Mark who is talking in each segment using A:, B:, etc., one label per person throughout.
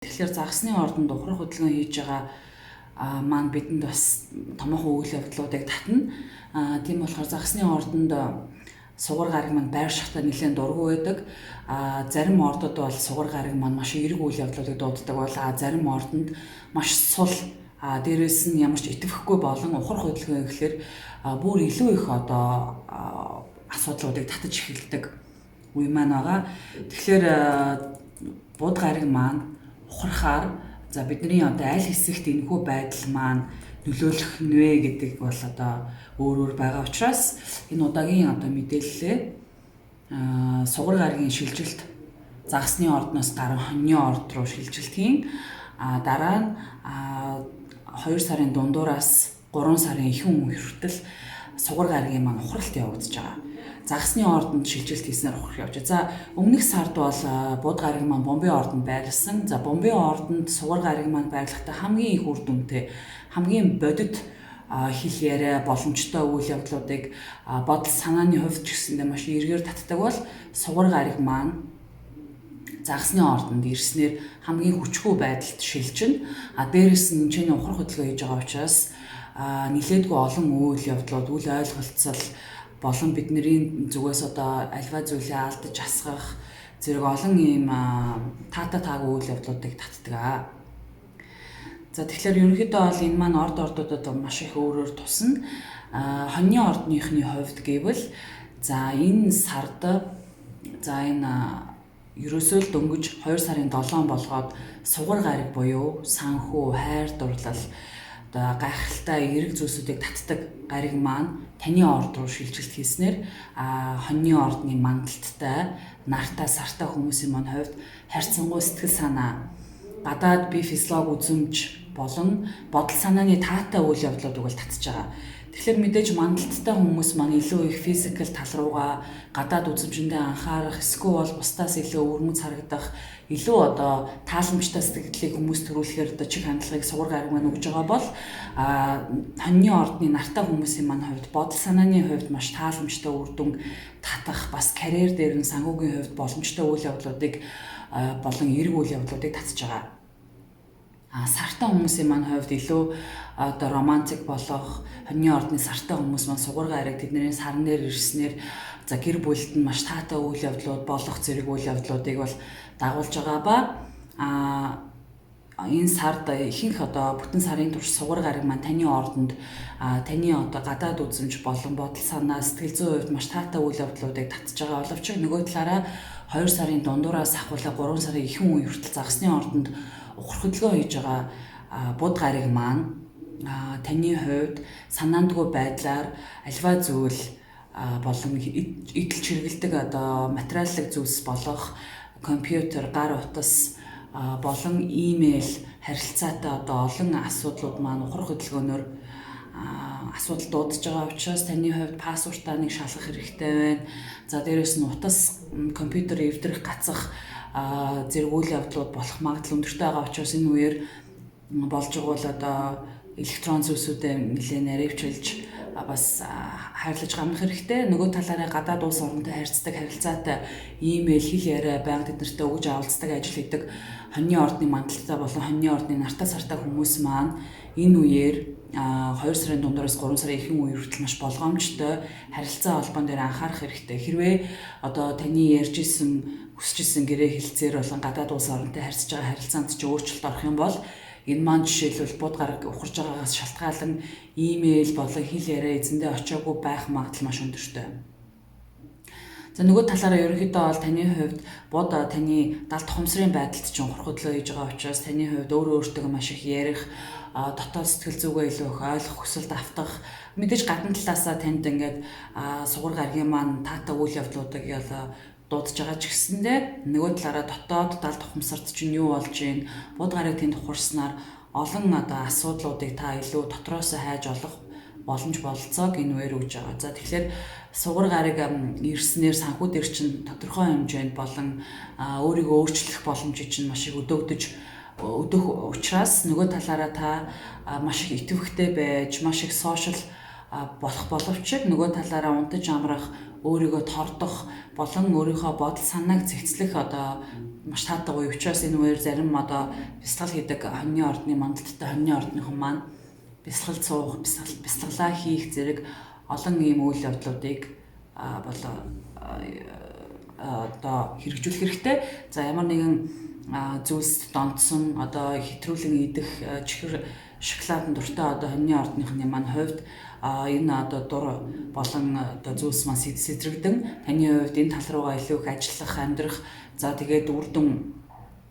A: Тэгэхээр загасны ордонд ухрах хөдөлгөөн хийж байгаа маань бидэнд бас томоохон үйл явдлуудыг татна. Тийм болохоор загасны ордонд сугар гараг маань байр шахтаа нэлээд дургүй байдаг. Зарим ордод бол сугар гараг маань маш эерэг үйл явдлуудыг дууддаг бол зарим ордонд маш сул дээрээс нь ямар ч итгэхгүй болон ухрах хөдөлгөөн гэхэлэр бүр илүү их асуудлуудыг татаж эхэлдэг үе маань байгаа. Тэгэхээр бууд гараг маань ухрахаар бидний аль хэсэгт энэхүү байдал маань нөлөөлөх нвэ гэдэг бол өөр байгаа учраас энэ удаагийн мэдээлэлээ сугар гарагийн шилжилт загасны ордноос гарan хоньны орд руу шилжилтийн дараа нь 2 сарын дундуураас 3 сарын ихэнх хүртэл сугар гарагийн маань ухралт явагдаж байгаа. Загасны ордонд шилжилт хийснээр ухрах явж байгаа. За өмнөх сард бол бууд гараг маань Бомбей ордонд байрласан. За Бомбей ордонд сугар гараг маань байрлахдаа хамгийн их үр дүнтэй, хамгийн бодит хэл яриа боломжтой үйл явдлуудыг бодол санааны хувьд ч гэсэндээ маш эргээр татдаг бол сугар гараг маань загасны ордонд ирснээр хамгийн хүчгүй байдалд шилжин. Дээрээс нь чиний ухрах хөдөлгөөн хийж байгаа учраас нилээдгүй олон үйл явдлууд, үл ойлголцол болон бидний зүгээс альва зүйлээ алдаж асгах зэрэг олон ийм таагүй үйл явдлуудыг татдаг. За тэгэхээр ерөнхийдөө бол энэ маань ордуудад маш их өөрөөр тусна. Хоньны ордныхны хувьд гэвэл за энэ сард энэ ерөөсөө л дөнгөж 2 сарын 7 болгоод сугар гараг буюу санхүү, хайр дурлал гайхалтай эерэг зүйлсүүдийг татдаг гараг маань таны орд руу шилжилт хийснээр хоньны ордны мандалттай, нартай, сартай хүмүүсийн маань хувьд харьцангуй сэтгэл санаа, гадаад бие физиолог үзэмж болон бодол санааны таатай үйл явдлуудыг бол татж байгаа. Тэгэхээр мэдээж мандалттай хүмүүс маань илүү их физикал тал руугаа гадаад үзэмжиндээ анхаарах, эсвэл бусдаас илүү өвөрмөц харагдах, илүү тааламжтай сэтгэлийг хүмүүс төрүүлэхээр чих хандлагыг сугар гараг маань өгж байгаа бол хоньны ордны нартай хүмүүсийн маань хувьд бодол санааны хувьд маш тааламжтай үр дүн татах, бас карьер дээр нь санхүүгийн хувьд боломжтой үйл явдлуудыг болон эерэг үйл явдлуудыг татж байгаа. Сартай хүмүүсийн маань хувьд илүү романтик болох хоньны ордны сартай хүмүүс маань сугар гараг тэдний сарн дээр ирснээр за гэр бүлд нь маш таатай үйл явдлууд болох зэрэг үйл явдлуудыг бол дагуулж байгаа ба энэ сард ихэнх бүтэн сарын турш сугар гараг маань таны ордонд таны гадаад үзэмж болон бодол санаа сэтгэл зүйн хувьд маш таатай үйл явдлуудыг татж байгаа боловч нөгөө талаараа 2 сарын дундуураас ахвалаа 3 сарын ихэнх үе хүртэл загасны ордонд ухрах хөдөлгөөн хийж байгаа бууд гараг маань таны хувьд санаандгүй байдлаар альва зүйл болон идэл чиргэлдэг материаллык зүйлс болох компьютер, гар утас болон имэйл харилцаатай олон асуудлууд маань ухрах хөдөлгөөнөөр асуудал дуудаж байгаа учраас таны хувьд пассвортаа нэг шалгах хэрэгтэй байна. За дээрээс нь утас компьютер эвдрэх гацах зэрэг үйл явдлууд болох магадлал өндөртэй байгаа учраас энэ үеэр болж байгаа электрон зүйлсүүдэд нэлээд наривчилж бас хайрлаж гамнах хэрэгтэй. Нөгөө талаараа гадаад улс оронтой харьцдаг харилцаатай имэйл, хэл яриа байнга тэднэртэй өгж авалцдаг ажил хийдэг хоньны ордны мандалттай болон хоньны ордны нартай сартай хүмүүс маань энэ үеэр 2 сарын дундуураас 3 сарын ихэнх үе хүртэл маш болгоомжтой харилцаа холбоон дээр анхаарах хэрэгтэй. Хэрвээ таны ярьжсэн хүсчихсэн гэрээ хэлцээр болон гадаад улс оронтой харьцаж байгаа харилцаанд ч өөрчлөлт орох юм бол энэ маань жишээлбэл бууд гараг ухарж байгаагаас шалтгаалan имэйл болон хэл яриа эзэндээ очиагүй байх магадлал маш өндөртэй. За нөгөө талаараа ерөнхийдөө бол таны хувьд бууд таны далд тухамсрын байдалд ч ухрах хөдөлгөөн хийж байгаа учраас таны хувьд өөртөө маш их ярих, дотоод сэтгэл зүгээ илүү их ойлгох, хүсэлт автах, мэдээж гадна талаасаа танд ингээд сугар гарагийн маань таатай үйл явдлуудыг дуудаж байгаа ч гэсэндээ нөгөө талаараа дотоод далд тухамсарт чинь юу болж ийн, бууд гараг тэнд ухарснаар олон асуудлуудыг та илүү дотроос хайж олох боломж бололцоог энэ үеэр өгж байгаа. За тэгэхээр сугар гараг ирснээр санхүү дээр чинь тодорхой хэмжээнд болон өөрийгөө өөрчлөх боломжийг чинь маш их өдөөх учраас нөгөө талаараа та маш их идэвхтэй байж, маш их сошиал болох боловч нөгөө талаараа унтаж амрах, өөрийгөө тордох болон өөрийнхөө бодол санааг зэгцлэх одоо маш таатай үе учраас энэ үеэр зарим одоо бясалгал хийдэг хоньны ордны мандалттай хоньны ордныхан маань бясалгал суух, бясалгалаа хийх зэрэг олон ийм үйл явдлуудыг одоо хэрэгжүүлэх хэрэгтэй. За ямар нэгэн зүйлс донтсон одоо хэтрүүлэн идэх чихэр шоколадын дуртай одоо хоньны ордныхны маань хувьд энэ одоо дур болон одоо зүйлс маань сэтрэгдэн таны хувьд энэ тал руугаа илүү их ажиллах, амьдрах, за тэгээд үр дүн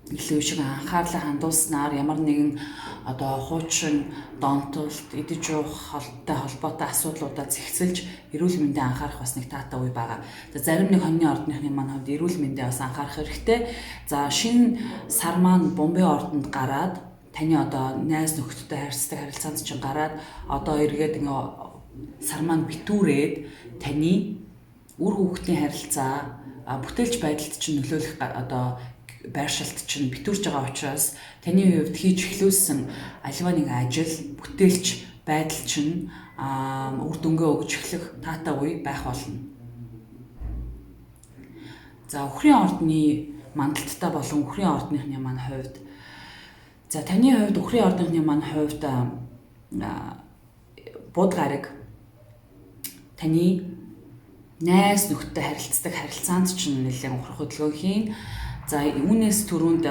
A: илүү шиг анхаарлаа хандуулснаар ямар нэгэн одоо хуучин донтолт, идэж уух холбоотой асуудлуудаа зэгцэлж эрүүл мэндэд анхаарах бас нэг таатай үе байгаа. За зарим нэг хоньны ордныхны маань хувьд эрүүл мэндэд бас анхаарах хэрэгтэй. За шинэ сар маань бомбын ордонд гараад таны одоо найз нөхдөдтэй харилцаанд чинь гараад одоо эргээд сар маань битүүрээд таны үр хүүхдийн харилцаа бүтээлч байдалд чинь нөлөөлөх одоо байршилт чинь битүүрж байгаа учраас таны хувьд хийж эхлүүлсэн аливаа нэг ажил бүтээлч байдал чинь үр дүнгээ өгж эхлэх таатай үе байх болно. За үхрийн ордны мандалттай болон үхрийн ордныхны маань хувьд за таны хувьд үхрийн ордныхны маань хувьд бод гараг таны найз нөхдөдтэй харилцдаг харилцаанд чинь нэлээд ухрах хөдөлгөөн хийн. За үүнээс түрүүнд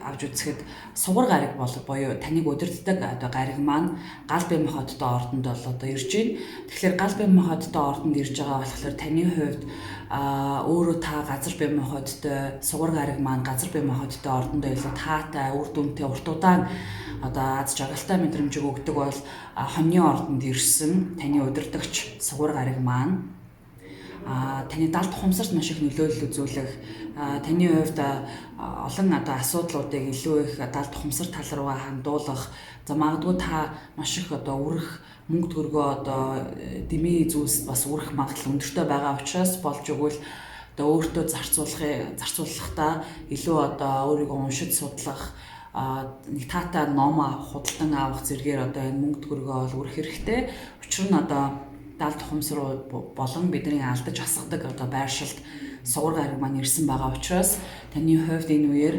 A: авч үзэхэд сугар гараг буюу таныг удирддаг одоо гараг маань гал бэм хоттой ордонд бол одоо ирж байна. Тэгэхээр гал бэм хоттой ордонд ирж байгаа болохоор таны хувьд өөрөө та газар бэм хоттой сугар гараг маань газар бэм хоттой ордонд илүү таатай, үр дүнтэй, урт удаан одоо аз жаргалтай мэдрэмжийг өгдөг бол хоньны ордонд ирсэн таны удирдагч сугар гараг маань таны далд ухамсарт маш их нөлөөлөл үзүүлэх, таны хувьд олон одоо асуудлуудыг илүү их далд ухамсар тал руугаа хандуулах, за магадгүй та маш их одоо үрэх мөнгө төгрөгөө одоо дэмий зүйлс бас үрэх магадлал өндөртэй байгаа учраас болж өгвөл одоо өөртөө зарцуулахдаа илүү одоо өөрийгөө уншиж судлах нэг таатай ном худалдан авах зэргээр одоо энэ мөнгө төгрөгөө бол үрэх хэрэгтэй. Учир нь одоо далд ухамсар болон бидний алдаж асгадаг одоо байршилд сугар гараг маань ирсэн байгаа учраас таны хувьд энэ үеэр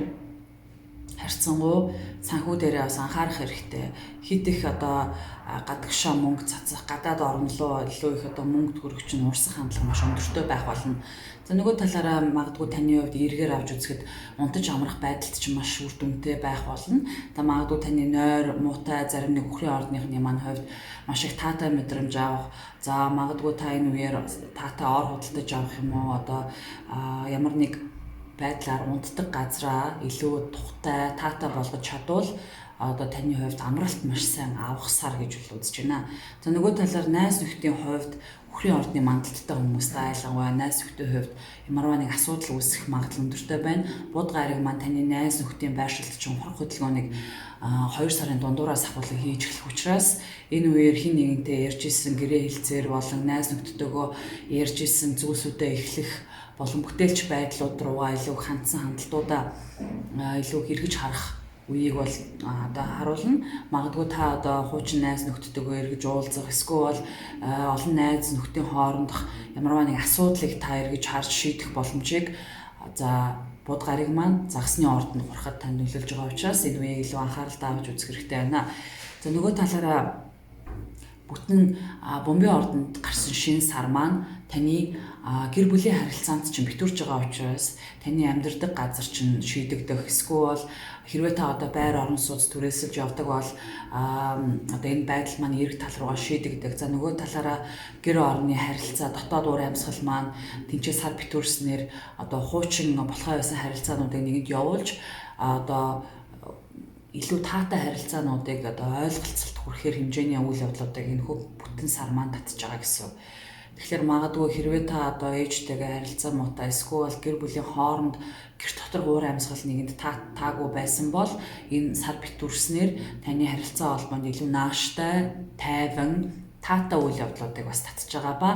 A: харьцангуй санхүү дээрээ бас анхаарах хэрэгтэй. Хит их одоо гадагшаа мөнгө цацах, гадаад орн руу илүү их одоо мөнгө төгрөгч нь урсах хандлага маш өндөртэй байх болно. За нөгөө талаараа магадгүй таны хувьд эргээр авч үзэхэд унтаж амрах байдалд ч маш үр дүнтэй байх болно. За магадгүй таны нойр, муутай зарим нэг үхрийн ордныхны маань хувьд маш их таатай мэдрэмж авах. За магадгүй та энэ үеэр таатай ор худалдаж авах юм уу одоо ямар нэг байдлаар унтдаг газраа илүү тухтай, таатай болгож чадвал одоо таны хувьд амралт маш сайн авах сар гэж үзэж байна. За нөгөө талаар найз нөхдийн хувьд үхрийн ордны мандалттай хүмүүстэй айлгаваа найз нөхдийн хувьд ямарваа нэг асуудал үүсэх магадлал өндөртэй байна. Буд гараг маань таны найз нөхдийн байршилд чинь ухрах хөдөлгөөнийг 2 сарын дундуураас ахуулан хийж эхлэх учраас энэ үеэр хин нэгэнтэй ярьж исэн гэрээ хэлцээр болон найз нөхдөдөө ярьж исэн зүйлсүүдээ эхлэх болон бүтээлч байдлууд руугаа илүү хандсан хандлтуудаа илүү хэрэгж харах үеийг бол одоо харуулна. Магадгүй та одоо хуучин найз нөхдөдөө эргэж уулзах эсвэл олон найз нөхдийн хоорондох ямарваа нэг асуудлыг та эргэж харж шийдэх боломжийг за буд гараг маань загсны ордонд хурахад танд нөлөөлж байгаа учраас энэ үеийг илүү анхааралтай авч үзэх хэрэгтэй байна. За нөгөө талаараа бүтэн бомбын ордонд гарсан шинэ сар маань таны гэр бүлийн харилцаанд чинь битүүрж байгаа учраас таны амьдардаг газар чинь шийдэгдэх эсвэл хэрвээ та одоо байр орон сууц түрээсэлж явдаг бол одоо энэ байдал маань эрэг тал руугаа шийдэгдэх. За нөгөө талаараа гэр орны харилцаа, дотоод уур амьсгал маань тэнцээ сар битүүрснээр одоо хуучин болохоо байсан харилцаануудыг нэгэнд явуулж одоо илүү таатай харилцаануудыг одоо ойлголцолд хүрэхээр хэмжээний үйл явдлуудыг энэ хөө бүтэн сар маань татж байгаа гэсэн. Тэгэхээр магадгүй хэрвээ та одоо ээжтэйгээ харилцаа муутай эсвэл гэр бүлийн хооронд гэрт дотор уур амьсгал нэгэнд таагүй байсан бол энэ сар битүүрснээр таны харилцаа холбоонд илүү нааштай, тайван, таатай үйл явдлуудыг бас татж байгаа ба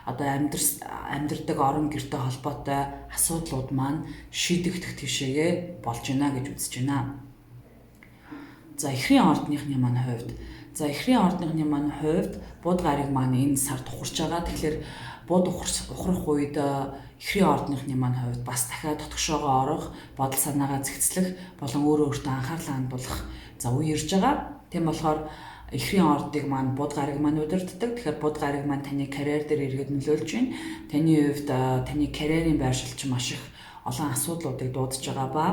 A: одоо амьдардаг орон гэртэй холбоотой асуудлууд маань шийдэгдэх тишээгээ болж байна гэж үзэж байна. За эхрийн ордныхны маань хувьд За эхрийн ордныхны маань хувьд бууд гариг маань энэ сард ухарч байгаа. Тэгэхээр бууд ухрах үед эхрийн ордныхны маань хувьд бас дахиад дотгошоогоо орох, бодол санаагаа зэгцлэх болон өөрөө өөртөө анхаарлаа хандуулах үе ирж байгаа. Тийм болохоор эхрийн ордыг маань бууд гариг маань удирддаг. Тэгэхээр бууд гариг маань таны карьер дээр эргээд нөлөөлж байна. Таны хувьд таны карьерийн байршилч маш их олон асуудлуудыг дуудаж байгаа ба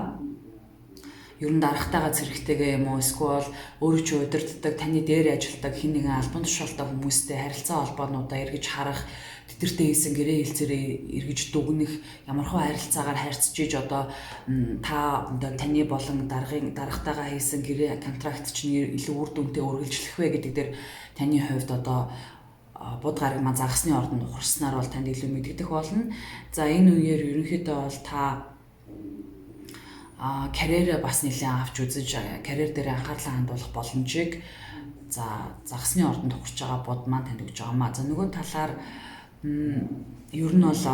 A: ер нь дарагтайгаа зэрэгтэйгээ юм уу эсвэл өөрөө ч удирддаг таны дээр ажилладаг хэн нэгэн албан тушаалтай хүмүүстэй харилцаа холбоонуудаа эргэж харах тэдэртэй хийсэн гэрээ хэлцээрээ эргэж дүгнэх ямархуу харилцаагаар харьцаж иж одоо таны болон дарагтайгаа хийсэн гэрээ контракт чинь илүү үр дүнтэй үргэлжлэх вэ гэдэг дээр таны хувьд одоо бууд гариг маань загасны ордонд ухарснаар бол танд илүү мэдэгдэх болно. За энэ үеэр ерөнхийдөө бол та карьерээ бас нэлээд авч үзэж карьер дээр анхаарлаа хандуулах боломжийг загасны ордонд ухарч байгаа бод маань танд өгж байгаамаа. За нөгөө талаар ер нь бол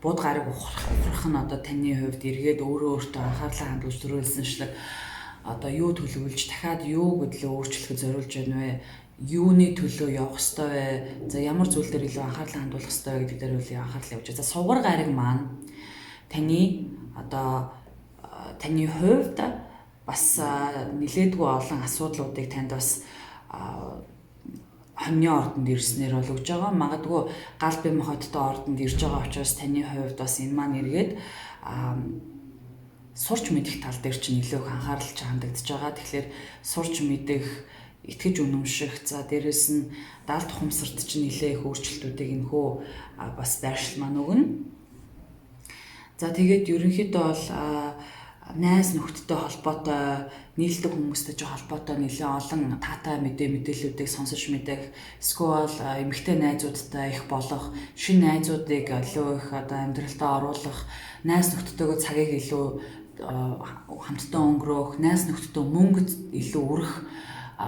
A: бууд гариг ухрах нь одоо таны хувьд эргээд өөртөө анхаарлаа хандуулж төрүүлсэншлэг одоо юу төлөвлөж дахиад юу гэдлээ өөрчлөхөд зориулж байна вэ? Юуны төлөө явах ёстой вэ? За ямар зүйл дээр илүү анхаарлаа хандуулах ёстой вэ гэдэг дээр үл анхаарлаа явуулж. За сугар гариг маань таны одоо таны хувьд бас нилээдгүй олон асуудлуудыг танд бас хоньны ордонд ирснээр бол өгж байгаа. Магадгүй гал бэм хоттой ордонд ирж байгаа учраас таны хувьд бас энэ маань эргээд сурч мэдэх тал дээр чинь илүү их анхааралж хандагдаж байгаа. Тэгэхээр сурч мэдэх, итгэж үнэмших, за дээрэс нь даалт ухамсарт чинь нэлээ их өөрчлөлтүүдийг энэхүү бас байршил маань өгнө. За тэгээд ерөнхийдөө бол найз нөхдөдтэй холбоотой нийлдэг хүмүүстэй ч холбоотой нэлээд олон таатай мэдээллүүдийг сонсож мэдэх, эсвэл эмэгтэй найзуудтай их болох, шинэ найзуудыг илүү их одоо амьдралтаа оруулах, найз нөхдөдтэйгээ цагийг илүү хамтдаа өнгөрөөх, найз нөхдөдтэй мөнгөд илүү өрөх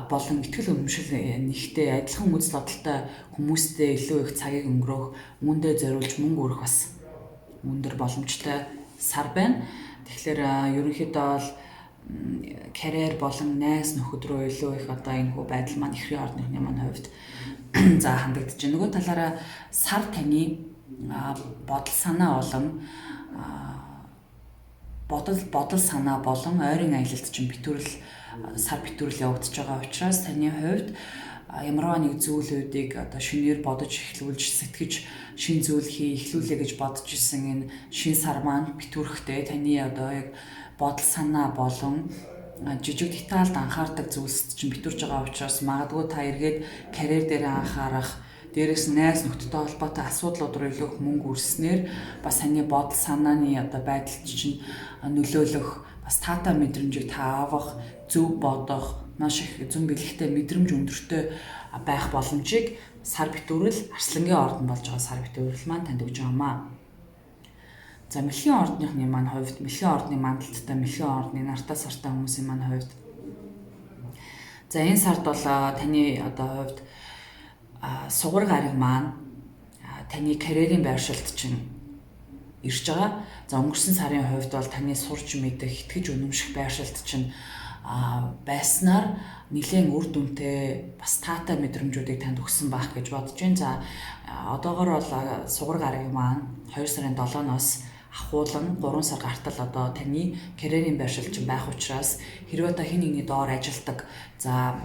A: болон итгэл үнэмшил нэгтэй адилхан үзэл бодолтой хүмүүстэй илүү их цагийг өнгөрөөх, үүндээ зориулж мөнгө өрөх бас өндөр боломжтой сар байна. Тэгэхээр ерөнхийдөө бол карьер болон найз нөхөд рүү илүү их одоо энэ хүү байдал маань эхрийн ордныхны маань хувьд за хандагдаж байна. Нөгөө талаараа сар таны бодол санаа бодол санаа болон ойрын аялалд чинь сар битүүрэл явагдаж байгаа учраас таны хувьд ямарваа нэг зүйлүүдийг одоо шинээр бодож эхлүүлж сэтгэж шин зүйл эхлүүлээ гэж бодож исэн энэ шин сар маань битүүрхтэй таны одоо яг бодол санаа болон жижиг детальд анхаардаг зүйлсд чинь битүүрж байгаа учраас магадгүй та эргээд карьер дээр анхаарах, дээрээс найз нөхдөдтэй холбоотой асуудлууд руу илүү их мөнгө үрснээр бас таны бодол санааны одоо байдалд чинь нөлөөлөх, бас таатай мэдрэмжийг та авах, зөв бодох, маш их зүүн бэлэгтэй мэдрэмж өндөртэй байх боломжийг сар битүүрэл арслангийн ордон болж байгаа сар битүүрэл маань танд өгж байгаамаа. За мэлхийн ордныхны маань хувьд мэлхийн ордны мандалттай мэлхийн ордны нартай сартай хүмүүсийн маань хувьд за энэ сард бол таны одоо хувьд сугар гариг маань таны карьерийн байршилд чинь ирж байгаа. За өнгөрсөн сарын хувьд бол таны сурч мэдэх, итгэж үнэмших байршилд чинь байснаар нэлээд үр дүнтэй бас таатай мэдрэмжүүдийг танд өгсөн байх гэж бодож байна. За одоогоор бол сугар гариг маань 2 сарын 7-ноос ахуулан 3 сар гартал одоо таны карьерийн байршил чинь байх учраас хэрвээ та хэн нэгний доор ажилладаг, за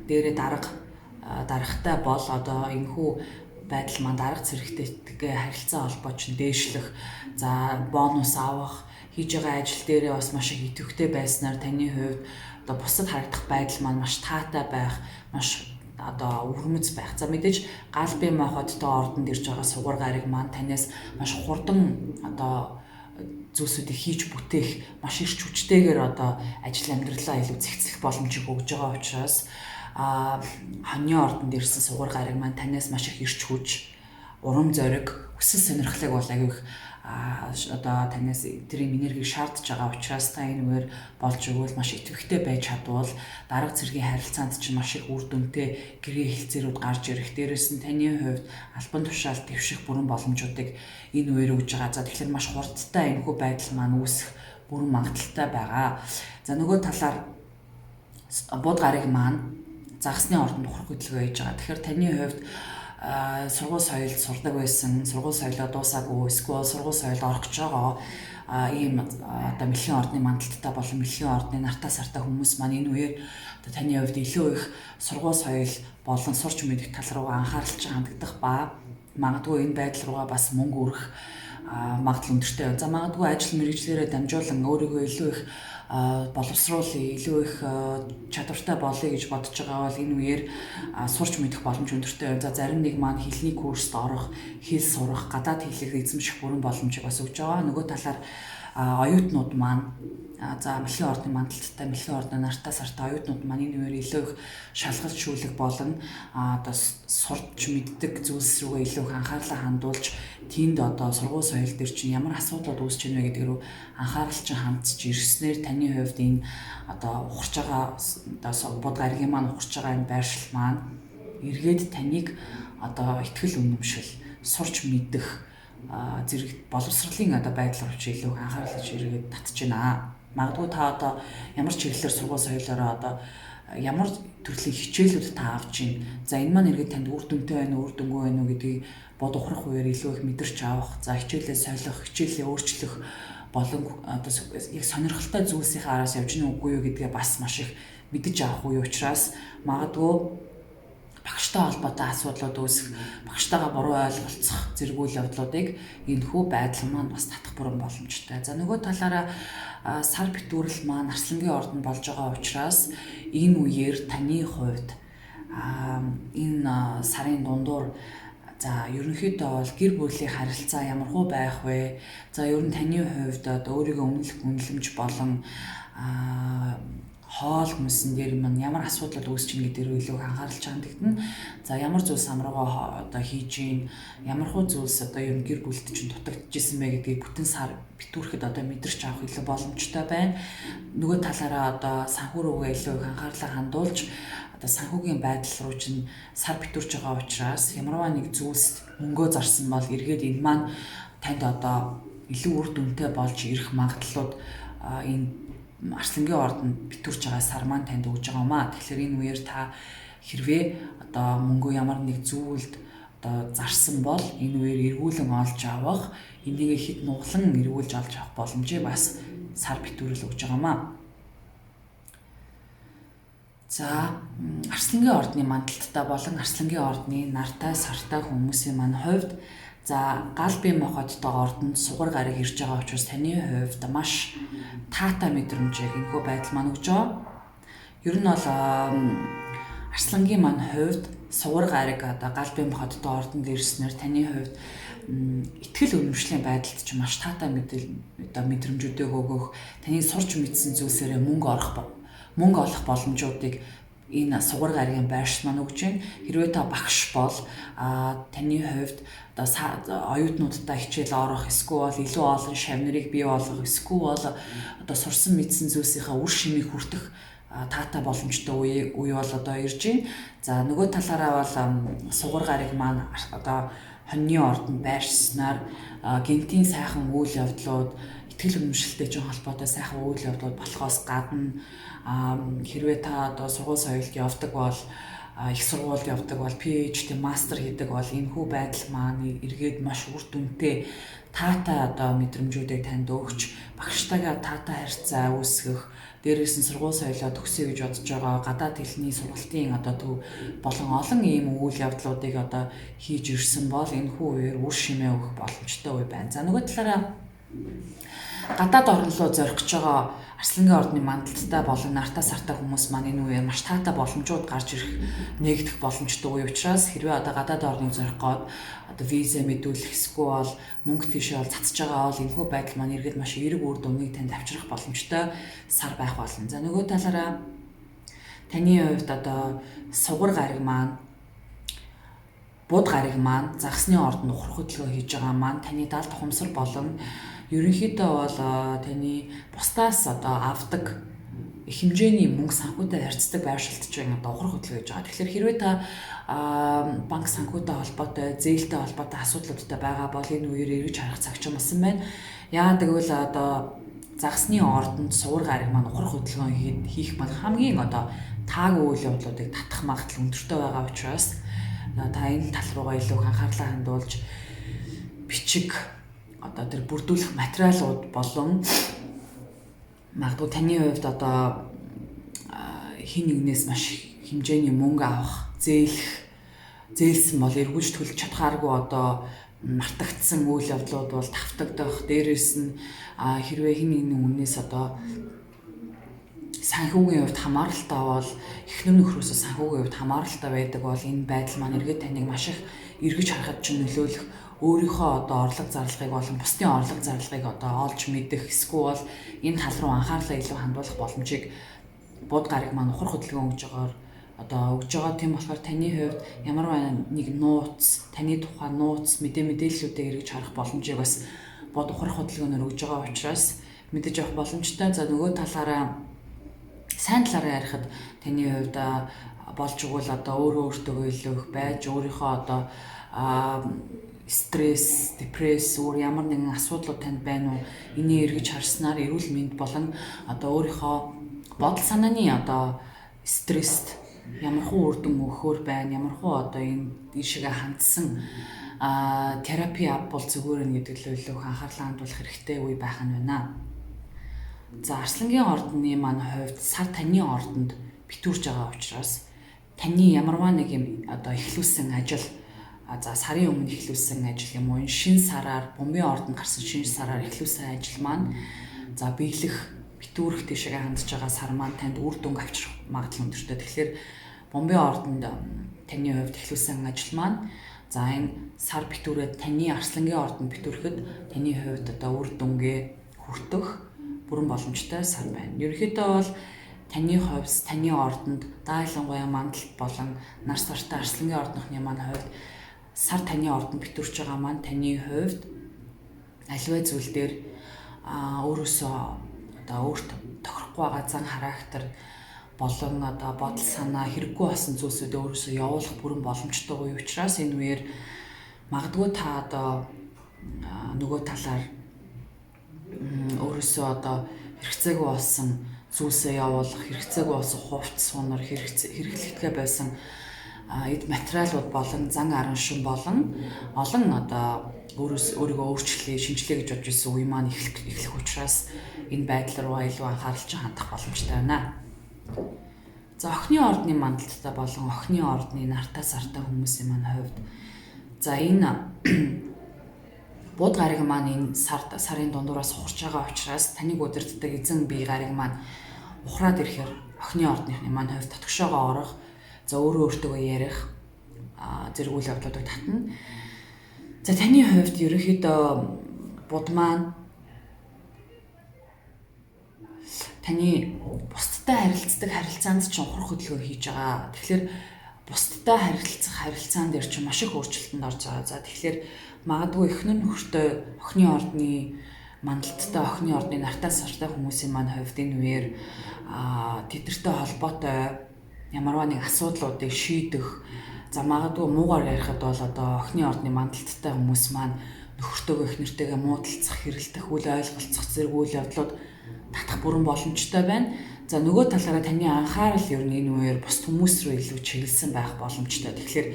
A: дээрээ дарагтай бол одоо энэхүү байдал маань дарга зэрэгтэйгээ харилцаа холбоо чинь дээшлэх, за бонус авах, хийж байгаа ажил дээрээ бас маш их идэвхтэй байснаар таны хувьд одоо бусад харагдах байдал маань маш таатай байх, маш одоо өвөрмөц байх. За мэдээж гал бэм хоттой ордонд ирж байгаа сугар гариг маань танаас маш хурдан одоо зүйлсүүдийг хийж бүтээх, маш ирч хүчтэйгээр одоо ажил амьдралаа илүү зэгцлэх боломжийг өгж байгаа учраас хоньны ордонд ирсэн сугар гариг маань танаас маш их ирч хүч, урам зориг, хүсэл сонирхлыг бол аягүй их одоо танаас тэрийн энергийг шаардж байгаа учраас та энэ үеэр болж өгвөл маш идэвхтэй байж чадвал дарга цэргийн харилцаанд чинь маш их үр дүнтэй гэрээ хэлцээрүүд гарч ирэх, дээрээс нь таны хувьд албан тушаал дэвших бүрэн боломжуудыг энэ үеэр өгж байгаа. За тэгэхээр маш хурдтай энэхүү байдал маань үүсэх бүрэн магадaltaй байгаа. За нөгөө талаар бууд гариг маань загасны ордонд ухрах хөдөлгөөн хийж байгаа. Тэгэхээр таны хувьд сургууль соёлд сурдаг байсан, сургууль соёлоо дуусаагүй, эсвэл сургууль соёлд орох гэж байгаа ийм одоо мэлхийн ордны мандалттай болон мэлхийн ордны нартаа сартаа хүмүүс маань энэ үеэр одоо таны хувьд илүү их сургууль соёл болон сурч мэдэх тал руу анхааралж хандагдах ба магадгүй энэ байдал руугаа бас мөнгө өрөх магадлал өндөртэй. За магадгүй ажил мэргэжлэрээ дамжуулан өөрийгөө илүү их боловсруулъя, илүү их чадвартай болъё гэж бодож байгаа бол энэ үеэр сурч мэдэх боломж өндөртэй. За зарим нэг маань хэлний курст орох, хэл сурах, гадаад хэлийг эзэмших бүрэн боломжийг бас өгж байгаа. Нөгөө талаар оюутнууд маань за мэлхийн ордны мандалттай мэлхийн ордны нартаа сартаа оюутнууд маань энэ үеэр илүү их шалгалт шүүлэг болон одоо сурч мэддэг зүйлс рүүгээ илүү их анхаарлаа хандуулж тэнд одоо сургууль соёл дээр чинь ямар асуудлууд үүсэж байна вэ гэдэг рүү анхаарал чинь хандж ирснээр таны хувьд энэ одоо ухарч байгаа одоо бод гаригийн маань ухарч байгаа энэ байршил маань эргээд таныг одоо ихтгэл үнэмшил сурч мэдэх зэрэг боловсролын одоо байдлаар ч илүү анхаарал ирээд татж байна. Магадгүй та одоо ямар чиглэлээр сургууль соёлоороо одоо ямар төрлийн хичээлүүд та авч байна. За энэ маань эргээд танд үр дүнтэй байна уу, үр дүнгүй байна уу гэдгийг бод ухрах үеэр илүү их мэдэрч авах, за хичээлээ солих, хичээлээ өөрчлөх болон одоо яг сонирхолтой зүйлсийн араас явж гэнэ үгүй юу гэдгээ бас маш их мэдэж авах үе учраас магадгүй багштай холбоотой асуудлууд үүсэх, багштайгаа буруу ойлголцох зэрэг үйл явдлуудыг энэхүү байдал маань бас татах бүрэн боломжтой. За нөгөө талаараа сар битүүрэл маань Арслангийн ордонд болж байгаа учраас энэ үеэр таны хувьд энэ сарын дундуур за ерөнхийдөө бол гэр бүлийн харилцаа ямархуу байх вэ? За ер нь таны хувьд одоо өөрийгөө үнэлэх үнэлэмж болон хоол хүнсэн дээр маань ямар асуудал үүсэж байгаа гэдгээр илүү анхаарал хандагдана. За ямар зүйлс амруугаа одоо хийж гин, ямар хуу зүйлс одоо ер нь гэр бүлд чинь дутагдчихсэн бэ гэдгийг бүтэн сар битүүрэхэд одоо мэдэрч авах илүү боломжтой байна. Нөгөө талаараа одоо санхүү рүүгээ илүү их анхаарлаа хандуулж одоо санхүүгийн байдал руу чинь сар битүүрч байгаа учраас ямарваа нэг зүйлс мөнгөө зарсан бол эргээд энэ маань танд одоо илүү үр дүнтэй болж ирэх магадлалууд энэ Арслангийн ордонд битүүрч байгаа сар маань танд өгж байгаа маа. Тэгэхээр энэ үеэр та хэрвээ одоо мөнгөө ямар нэг зүйлд одоо зарсан бол энэ үеэр эргүүлэн олж авах, энийг хэд нуглан эргүүлж олж авах боломжийг бас сар битүүрэл өгж байгаа маа. За Арслангийн ордны мандалттай болон Арслангийн ордны нартай сартай хүмүүсийн маань хувьд за Галбын мохоттой ордонд сугар гараг ирж байгаа учраас таны хувьд маш таатай мэдрэмжийг энэхүү байдал маань өгж байгаа. Ер нь бол Арслангийн маань хувьд сугар гараг одоо Галбын мохоттой ордонд ирснээр таны хувьд ихтгэл үнэмшлийн байдалд ч маш таатай мэдрэмжүүдийг өгөх, таны сурч мэдсэн зүйлсээрээ мөнгө олох боломжуудыг энэ сугар гарагийн байршил маань өгч байна. Хэрвээ та багш бол таны хувьд одоо оюутнуудтай хичээл орох, эсвэл илүү олон шавнырыг бий болгох, эсвэл одоо сурсан мэдсэн зүйлсийнхаа үр шимийг хүртэх таатай боломжтой үе бол одоо ирж байна. За нөгөө талаараа бол сугар гараг маань одоо хоньны ордонд байршснаар гэнтийн сайхан үйл явдлууд, итгэл үнэмшилтэй ч холбоотой сайхан үйл явдлууд болохоос гадна хэрвээ та одоо сургууль соёлд явдаг бол их сургуульд явдаг бол PhD мастер хийдэг бол энэхүү байдал маань эргээд маш үр дүнтэй таатай одоо мэдрэмжүүдийг танд өгч багштайгаа таатай харьцаа үүсгэх, дээрээс нь сургууль соёлоо төгсөе гэж бодож байгаа гадаад хэлний сургалтын одоо төв болон олон ийм үйл явдлуудыг одоо хийж ирсэн бол энэхүү үеэр үр шимээ өгөх боломжтой үе байна. За нөгөө талаараа гадаад орн руу зорих гэж байгаа Арслангийн ордны мандалттай болон нартаа сартай хүмүүс маань энэ үеэр маш таатай боломжууд гарч ирэх нэгдэх боломжтой үе учраас хэрвээ одоо гадаад орныг зорих гээд одоо виза мэдүүлэх эсвэл мөнгө тийшээ бол цацж байгаа бол энэхүү байдал маань эргээд маш эерэг үр дүнийг танд авчрах боломжтой сар байх болно. За нөгөө талаараа таны хувьд одоо сугар гараг маань бод гараг маань загсны ордонд ухрах хөдөлгөөн хийж байгаа маань таны даалт ухамсар болон ерөнхийдөө бол таны бусдаас одоо авдаг их хэмжээний мөнгө санхүүтэй харьцдаг байршилтж байгаа одоо ухрах хөдөлгөөн хийж байгаа. Тэгэхээр хэрвээ та банк санхүүтэй холбоотой, зээлтэй холбоотой асуудлуудтай байгаа бол энэ үеэр эргэж харах цаг ч юм болсон байна. Яагаад гэвэл одоо загсны ордонд суур гариг маань ухрах хөдөлгөөн хийх маань хамгийн одоо таагүй үйл явдлуудыг татах магадлал өндөртэй байгаа учраас та энэ тал руугаа илүү анхаарлаа хандуулж бичиг одоо тэр бүрдүүлэх материалууд болон магадгүй таны хувьд одоо хин нэгнээс маш хэмжээний мөнгө авах, зээлсэн бол эргүүлж төлж чадхааргүй одоо мартагдсан үйл явдлууд бол давтагдах. Дээрээс нь хэрвээ хин нэгний үнээс одоо санхүүгийн хувьд хамааралтай бол эхнэр нөхрөөсөө санхүүгийн хувьд хамааралтай байдаг бол энэ байдал маань эргээд таныг маш их эргэж харахад ч нөлөөлөх, өөрийнхөө одоо орлого зарлагыг болон бусдын орлого зарлагыг одоо олж мэдэх, эсвэл энэ тал руу анхаарлаа илүү хандуулах боломжийг бод гариг маань ухрах хөдөлгөөн өгж байгаа. Тийм болохоор таны хувьд ямар нэг нууц, таны тухай нууц, мэдээллүүдийг эргэж харах боломжийг бас бод ухрах хөдөлгөөнөөр өгж байгаа учраас мэдэж авах боломжтой. За нөгөө талаараа сайн талаараа ярихад таны хувьд болж өгвөл одоо өөртөө илүү их байж өөрийнхөө одоо стресс, депресс, ямар нэгэн асуудлууд танд байна уу? Энийг эргэж харснаар эрүүл мэнд болон одоо өөрийнхөө бодол санааны одоо стресст ямархуу үр дүн өгөхөр байна, ямархуу одоо энэ шигээ хандсан терапи ав бол зүгээр нэ гэдэг л илүү анхаарлаа хандуулах хэрэгтэй үе байх нь байна. За Арслангийн ордны маань хувьд сар таны ордонд битүүрж байгаа учраас таны ямарваа нэг юм одоо эхлүүлсэн ажил, за сарын өмнө эхлүүлсэн ажил юм уу, шинэ сараар бомбын ордонд гарсан шинэ сараар эхлүүлсэн ажил маань за биелэх, битүүрэх тийшээ хандж байгаа сар маань танд үр дүнг авчрах магадлал өндөртэй. Тэгэхээр бомбын ордонд таны хувьд эхлүүлсэн ажил маань за энэ сар битүүрээд таны Арслангийн ордонд битүүрэхэд таны хувьд одоо үр дүнгээ хүртэх бүрэн боломжтой сар байна. Ерөнхийдөө бол таны хувьд таны ордонд даалангуяа мандалт болон нар сартай Арслангийн ордныхны маань хувьд сар таны ордонд битүүрч байгаа маань таны хувьд аливаа зүйл дээр өөрөөсөө одоо өөрт тохирохгүй байгаа зан характер болон одоо бодол санаа хэрэггүй болсон зүйлсүүд өөрөөсөө явуулах бүрэн боломжтой үе учраас энэ үеэр магадгүй та одоо нөгөө талаар өөрөөсөө одоо хэрэгцээгүй болсон зүйлсээ явуулах, хэрэгцээгүй болсон хувцс сунар, хэрэглэхтэй байсан эд материалууд болон зан арын шин болон олон одоо өөрийгөө өөрчлөе, шинжилгээ гэж бодож ирсэн үе маань эхлэх учраас энэ байдал руу илүү анхааралж хандах боломжтой байна. За охины ордны мандалттай болон охины ордны нартай сартай хүмүүсийн маань хувьд за энэ бод гариг маань энэ сарын дундуураас ухарч байгаа учраас таныг удирддаг эзэн бие гариг маань ухраад ирэхээр охины ордныхны маань хувьд татгшоогоо орох, за өөртөө ярих зэрэг үйл явдлуудыг татна. За таны хувьд ерөнхийдөө бод маань таны бусдтай харилцдаг харилцаанд ч ухрах хөдөлгөөн хийж байгаа. Тэгэхээр бусдтай харилцах харилцаан дээр ч маш их өөрчлөлтөнд орж байгаа. За тэгэхээр магадгүй эхнэр нөхөртэй охины ордны мандалттай охины ордны нартай сартай хүмүүсийн маань хувьд энэ үеэр тэдэртэй холбоотой ямарваа нэг асуудлуудыг шийдэх, за магадгүй муугаар ярихад бол одоо охины ордны мандалттай хүмүүс маань нөхөртөөгөө эхнэртэйгээ муудалцах, хэрэлдэх, үл ойлголцох зэрэг үйл явдлууд татах бүрэн боломжтой байна. За нөгөө талаараа таны анхаарал ер нь энэ үеэр бус хүмүүс рүү илүү чиглэсэн байх боломжтой. Тэгэхээр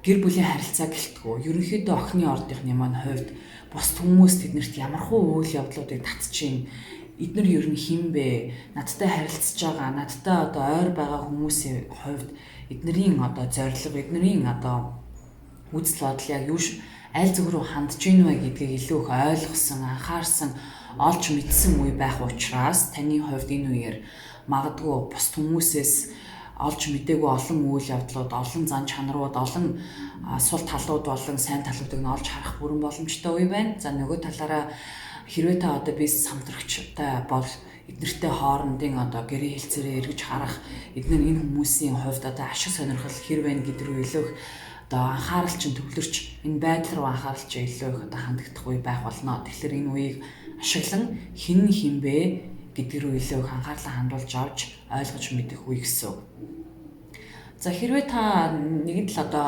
A: гэр бүлийн харилцаа гэлтгүү. Ерөнхийдөө охины ордынхны маань хувьд бус хүмүүс тэднэрт ямархуу үйл явдлуудыг татчихин. Эднэр ер нь хэн бэ? Надтай харилцаж байгаа, надтай одоо ойр байгаа хүмүүсийн хувьд эднэрийн одоо зорилго, эднэрийн одоо үзэл бодол яг аль зүг рүү хандж ийн вэ гэдгийг илүү их ойлгосон, анхаарсан, олж мэдсэн үе байх учраас таны хувьд энэ үеэр магадгүй бус хүмүүсээс олж мэдээгүй олон үйл явдлууд, олон зан чанарууд, олон сул талууд болон сайн талуудыг нь олж харах бүрэн боломжтой үе байна. За нөгөө талаараа хэрвээ та одоо бизнес хамтрагчтай бол эднэртэй хоорондын одоо гэрээ хэлцээрээ эргэж харах, эдгээр энэ хүмүүсийн хувьд одоо ашиг сонирхол хэр байна гэдэг рүү илүү их одоо анхаарал чинь төвлөрч энэ байдал руу анхааралч илүү их одоо хандагдах үе байх болно. Тэгэхээр энэ үеийг ашиглан хэн бэ гэдэг рүү илүү их анхаарлаа хандуулж авч ойлгож мэдэх үе гэсэн. За хэрвээ та нэгэн тал одоо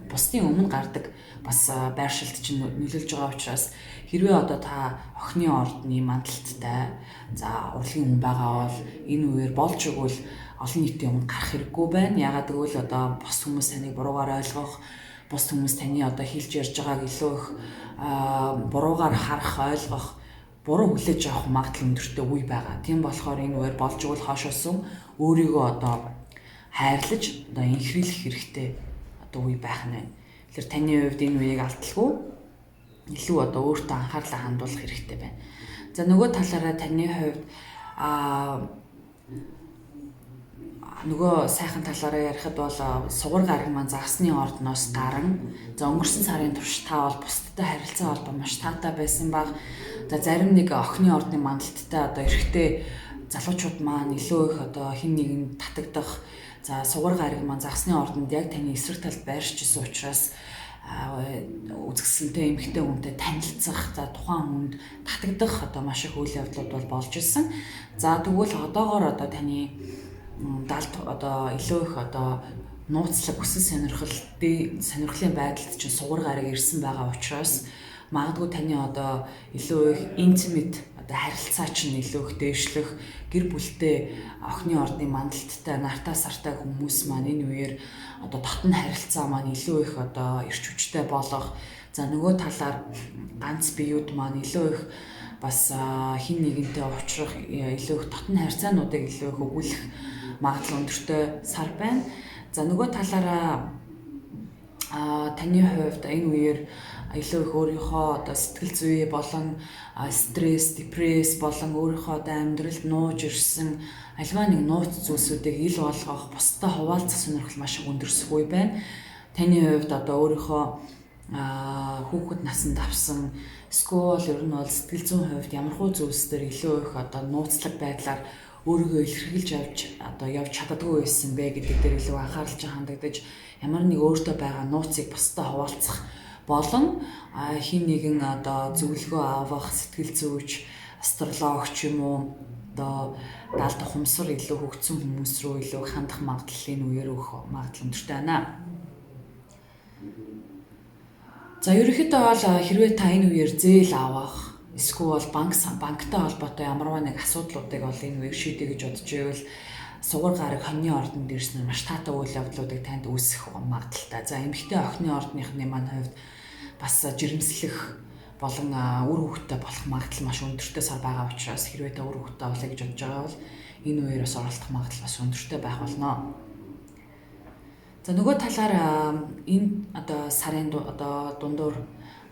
A: бусдын өмнө гардаг бас байршилт чинь нөлөөлж байгаа учраас хэрвээ одоо та охины ордны мандалттай за урлагийн хүн байгаа бол энэ үеэр болж өгвөл олон нийтийн өмнө гарах хэрэггүй байна. Ягаад гэвэл одоо бус хүмүүс таныг буруугаар ойлгох, бус хүмүүс таны одоо хэлж ярьж байгааг илүү их буруугаар харах, ойлгох, буруу хүлээж авах магадлал өндөртэй үе байгаа. Тийм болохоор энэ үеэр болж өгвөл хойшоосон өөрийгөө одоо хайрлаж одоо инхрийлэх хэрэгтэй одоо үе байх нь. Тэгэхээр таны хувьд энэ үеийг алдалгүй илүү одоо өөртөө анхаарлаа хандуулах хэрэгтэй байна. За нөгөө талаараа таны хувьд нөгөө сайхан талаараа ярихад бол сугар гараг маань загсны ордноос гарan за өнгөрсөн сарын турш та бол бусдтай харилцаа холбоо маш таатай байсан баг. За зарим нэг охины ордны мандалттай одоо эрэгтэй залуучууд маань илүү их одоо хин нэгэнд татагдах за сугар гараг маань загсны ордонд яг таны эсрэг талд байршиж исэн учраас үзэсгэлэнтэй эмэгтэй хүнтэй танилцах за тухайн хүнд татагдах одоо маш их үйл явдлууд бол болж ирсэн. За тэгвэл одоогоор одоо таны даалт одоо илүү их одоо нууцлаг хүсэл сонирхлын байдалд чинь сугар гараг ирсэн байгаа учраас магадгүй таны одоо илүү их intimate одоо харилцаа чинь илүү их дээшлэх гэр бүлтэй охины ордны мандалттай нартаа сартай хүмүүс маань энэ үеэр одоо дотн харилцаа маань илүү их одоо эрч хүчтэй болох за нөгөө талаар ганц биеуд маань илүү их бас хин нэгэнтэй уулзрах илүү их дотн харьцаануудыг илүү их өгүүлэх магадлал өндөртэй сар байна. За нөгөө талаараа таны хувьд энэ үеэр илүү их өөрийнхөө одоо сэтгэл зүй болон стресс, депресс болон өөрийнхөө одоо амьдралд нууж ирсэн альва нэг нууц зүйлсүүдийг ил болгох, бусдад хуваалцах сонирхол маш их өндөрсөх үе байна. Таны хувьд одоо өөрийнхөө хүүхэд насанд авсан эсвэл ер нь бол сэтгэл зүйн хувьд ямархуу зүйлс дээр илүү их одоо нууцлаг байдлаар өөрийгөө илэрхийлж явж чаддаггүй байсан бэ гэдэг дээр илүү анхаарал хандагдаж ямар нэг өөртөө байгаа нууцыг бусдад хуваалцах болон хин нэгэн одоо зөвлөгөө авах сэтгэл зүйч, астрологч юм уу одоо даалт ухамсар илүү хөгжсөн хүмүүс рүү илүү хандах магадлал энэ үеэр өгөх магадлал өндөртэй байна. За ерөнхийдөө бол хэрвээ та энэ үеэр зээл авах эсвэл банктай холбоотой ямарваа нэг асуудлуудыг бол энэ үеэр шийдэ гэж бодож байвал сугар гараг хоньны ордонд ирсэн маш таатай үйл явдлуудыг танд үүсэх магадaltaй. За эмэгтэй охины ордныхны маань хувьд бас жирэмслэх болон үр хөвгтэй болох магадлал маш өндөртэй сар байгаа учраас хэрвээ та үр хөвгтэй болъё гэж бодож байгаа бол энэ үеэр бас оролцох магадлал бас өндөртэй байх болно. За нөгөө талаар энэ одоо сарын одоо дундуур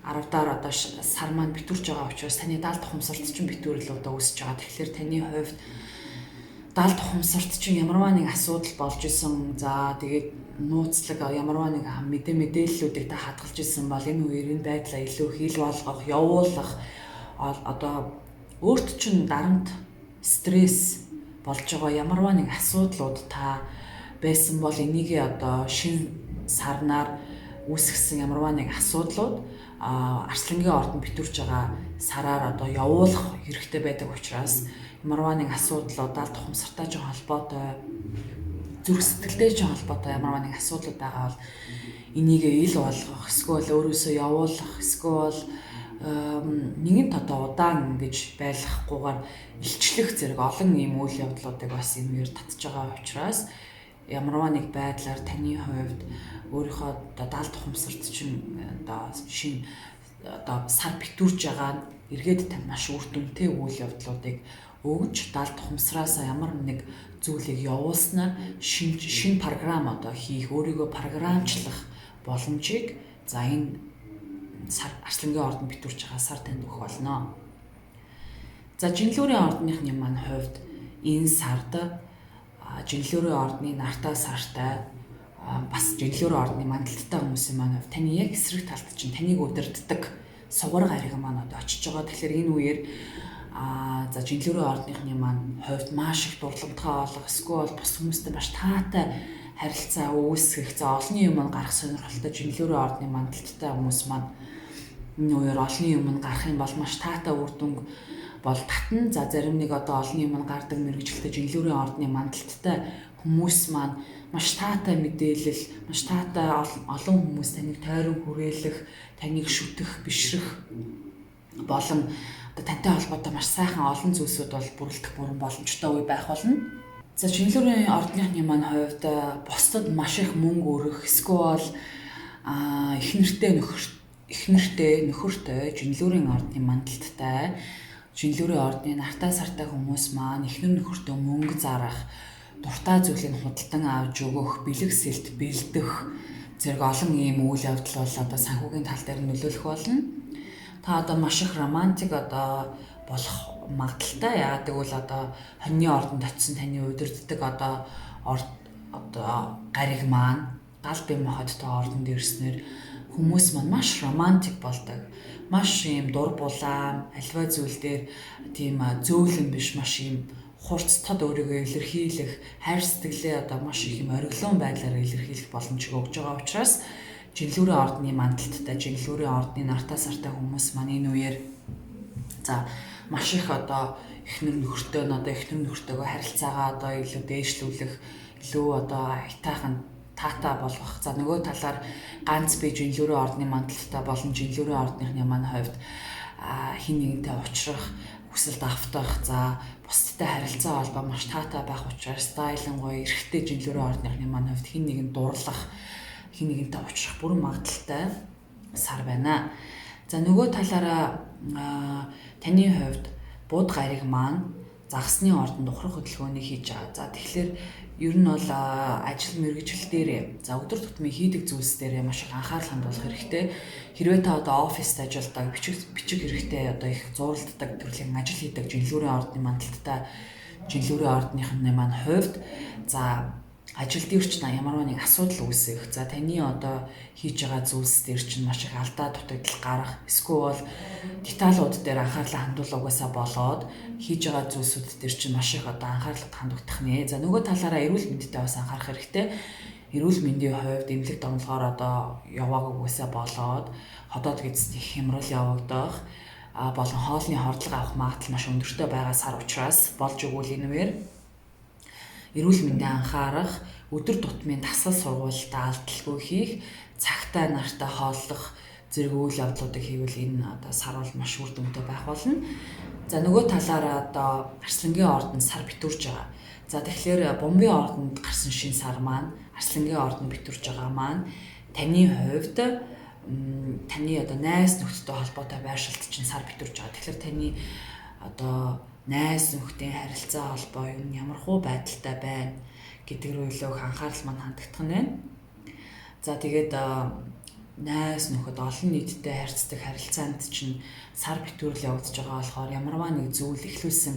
A: 10 даар одоо сар маань битүүрж байгаа учраас таны даалт ухамсарт чинь битүүрэл одоо үүсэж байгаа. Тэгэхээр таны хувьд даалт ухамсарт чинь ямарваа нэг асуудал болж исэн. За тэгээд нууцлаг ямарваа нэг мэдээллүүдийг та хадгалж исэн бол энэ үеэр энэ байдлаа илүү хил болгох, явуулах одоо өөрт чинь дарамт стресс болж байгаа ямарваа нэг асуудлууд та байсан бол энийгээ одоо шинэ сарнаар үүсгэсэн ямарваа нэг асуудлууд арслангийн ордонд битүүрж байгаа сараар одоо явуулах хэрэгтэй байдаг учраас ямарваа нэг асуудал даалт ухамсартай ч холбоотой зүрх сэтгэлтэй ч холбоотой ямарваа нэг асуудал байгаа бол энийгээ ил болгох эсвэл өөрөөсөө явуулах эсвэл нэгэн одоо удаан ингэж байлгахгүйгээр илчлэх зэрэг олон ийм үйл явдлуудыг бас энэ үеэр татж байгаа учраас ямарваа нэг байдлаар таны хувьд өөрийнхөө одоо даалт ухамсарт чинь одоо шинэ одоо сар битүүрж байгаа эргээд тань маш үр дүнтэй үйл явдлуудыг өгж даалт ухамсараас ямар нэг зүйлийг явуулснаар шинэ програм одоо хийх өөрийгөө програмчлах боломжийг за энэ сар арслангийн ордонд битүүрж байгаа сар танд өгөх болно. За жинлүүрийн ордныхны маань хувьд энэ сард жинлүүрийн ордны нартаа сартай бас жинлүүрийн ордны мандалттай хүмүүсийн маань хувьд таны яг эсрэг талд чинь таныг удирддаг сугар гариг маань одоо очиж байгаа. Тэгэхээр энэ үеэр за жинлүүрийн ордныхны маань хувьд маш их дурламжтай болох эсвэл бус хүмүүстэй маш таатай харилцаа үүсгэх за олонний юм гарах сонирхолтой жинлүүрийн ордны мандалттай хүмүүс маань энэ үеэр олонний юм гарах юм бол маш таатай үр дүн бол татна. За зарим нэг одоо олон юм гардаг мэрэгчлэлтэй жинлүүрийн ордны мандалттай хүмүүс маань маш таатай мэдээлэл, маш таатай олон хүмүүс таныг тойрон хүрээлэх, таныг шүтэх, бишрэх болон одоо тантай холбоотой маш сайхан олон зүйлсүүд бол бүрэлдэх бүрэн боломжтой үе байх болно. За жинлүүрийн ордныхны маань хувьд бусдад маш их мөнгө өрөх, эсвэл эхнэртэй нөхөртэй жинлүүрийн ордны мандалттай жинлүүрийн ордны нартай сартай хүмүүс маань эхнэр нөхөртөө мөнгө зарах, дуртай зүйлийг худалдан авч өгөх, бэлэг сэлт бэлдэх зэрэг олон ийм үйл явдал бол одоо санхүүгийн тал дээр нөлөөлөх болно. Та одоо маш их романтик одоо болох магадaltaй. Яагаад гэвэл одоо хоньны ордонд очисон таны удирддаг одоо гариг маань гал бэм хоттой ордонд ирснээр хүмүүс маань маш романтик болдог. Маш ийм дур булаан, альва зүйл дээр тийм зөөлөн биш, маш ийм хурцтад өөрийгөө илэрхийлэх, хайр сэтгэлээ одоо маш их юм ориглон байдлаар илэрхийлэх боломжийг өгж байгаа учраас жинлүүрийн ордны мандалттай, жинлүүрийн ордны нартай сартай хүмүүс маань энэ үеэр за маш их одоо эхнэр нөхөртөөгөө харилцаагаа одоо илүү дээшлүүлэх, илүү одоо хайтайхан таатай болгох. За нөгөө талаар ганц би жинлүүрийн ордны мандалттай болон жинлүүрийн ордныхны маань хувьд хин нэгнтэй уулзах, хүсэлт автах, за бусдтай харилцаа холбоо маш таатай байх учраас стайлангуй эрэгтэй жинлүүрийн ордныхны маань хувьд хин нэгэнд дурлах, хин нэгнтэй уулзах бүрэн магадaltaй сар байна. За нөгөө талаараа таны хувьд бууд гариг маань загсны ордонд ухрах хөдөлгөөнийг хийж байгаа. За тэгэхээр ер нь бол ажил мэргэжил дээр за өдөр тутмын хийдэг зүйлс дээр маш их анхаарал хандуулах хэрэгтэй. Хэрвээ та одоо оффист ажилладаг, бичиг хэрэгтэй одоо их зууралддаг төрлийн ажил хийдэг жинлүүрийн ордны мандалттай жинлүүрийн ордныхны маань хувьд за ажил дээр ч ямарваа нэг асуудал үүсэх. За таны одоо хийж байгаа зүйлс дээр чинь маш их алдаа дутагдал гарах, эсвэл деталууд дээр анхаарлаа хандуулаагаасаа болоод хийж байгаа зүйлсүүд дээр чинь маш их одоо анхаарлаа хандуулах нэ. За нөгөө талаараа эрүүл мэндэд бас анхаарах хэрэгтэй. Эрүүл мэндийн хувьд эмнэлэг домлогоор одоо яваагаагаасаа болоод ходоод гэцний хямрал явагдах болон хоолны хордлого авах магадлал маш өндөртэй байгаа сар учраас болж өгвөл энэ үеэр эрүүл мэндэд анхаарах, өдөр тутмын дасгал сургуультай алдалгүй хийх, цагтай нартай хооллох зэрэг үйл явдлуудыг хийвэл энэ одоо сар бол маш үр дүнтэй байх болно. За нөгөө талаараа одоо Арслангийн ордонд сар битүүрж байгаа. За тэгэхээр Бомбын ордонд гарсан шинэ сар маань Арслангийн ордонд битүүрж байгаа маань таны хувьд таны одоо найз нөхдөдтэй холбоотой байршилт чинь сар битүүрж байгаа. Тэгэхээр таны одоо найз нөхдөдийн харилцаа холбоо юм ямар хуу байдалтай байна гэдэг рүү илүү их анхаарал маань хандагдах нь байна. За тэгээд найз нөхөд олон нийттэй харьцдаг харилцаанд чинь сар битүүрэл явагдаж байгаа болохоор ямарваа нэг зүйл эхлүүлсэн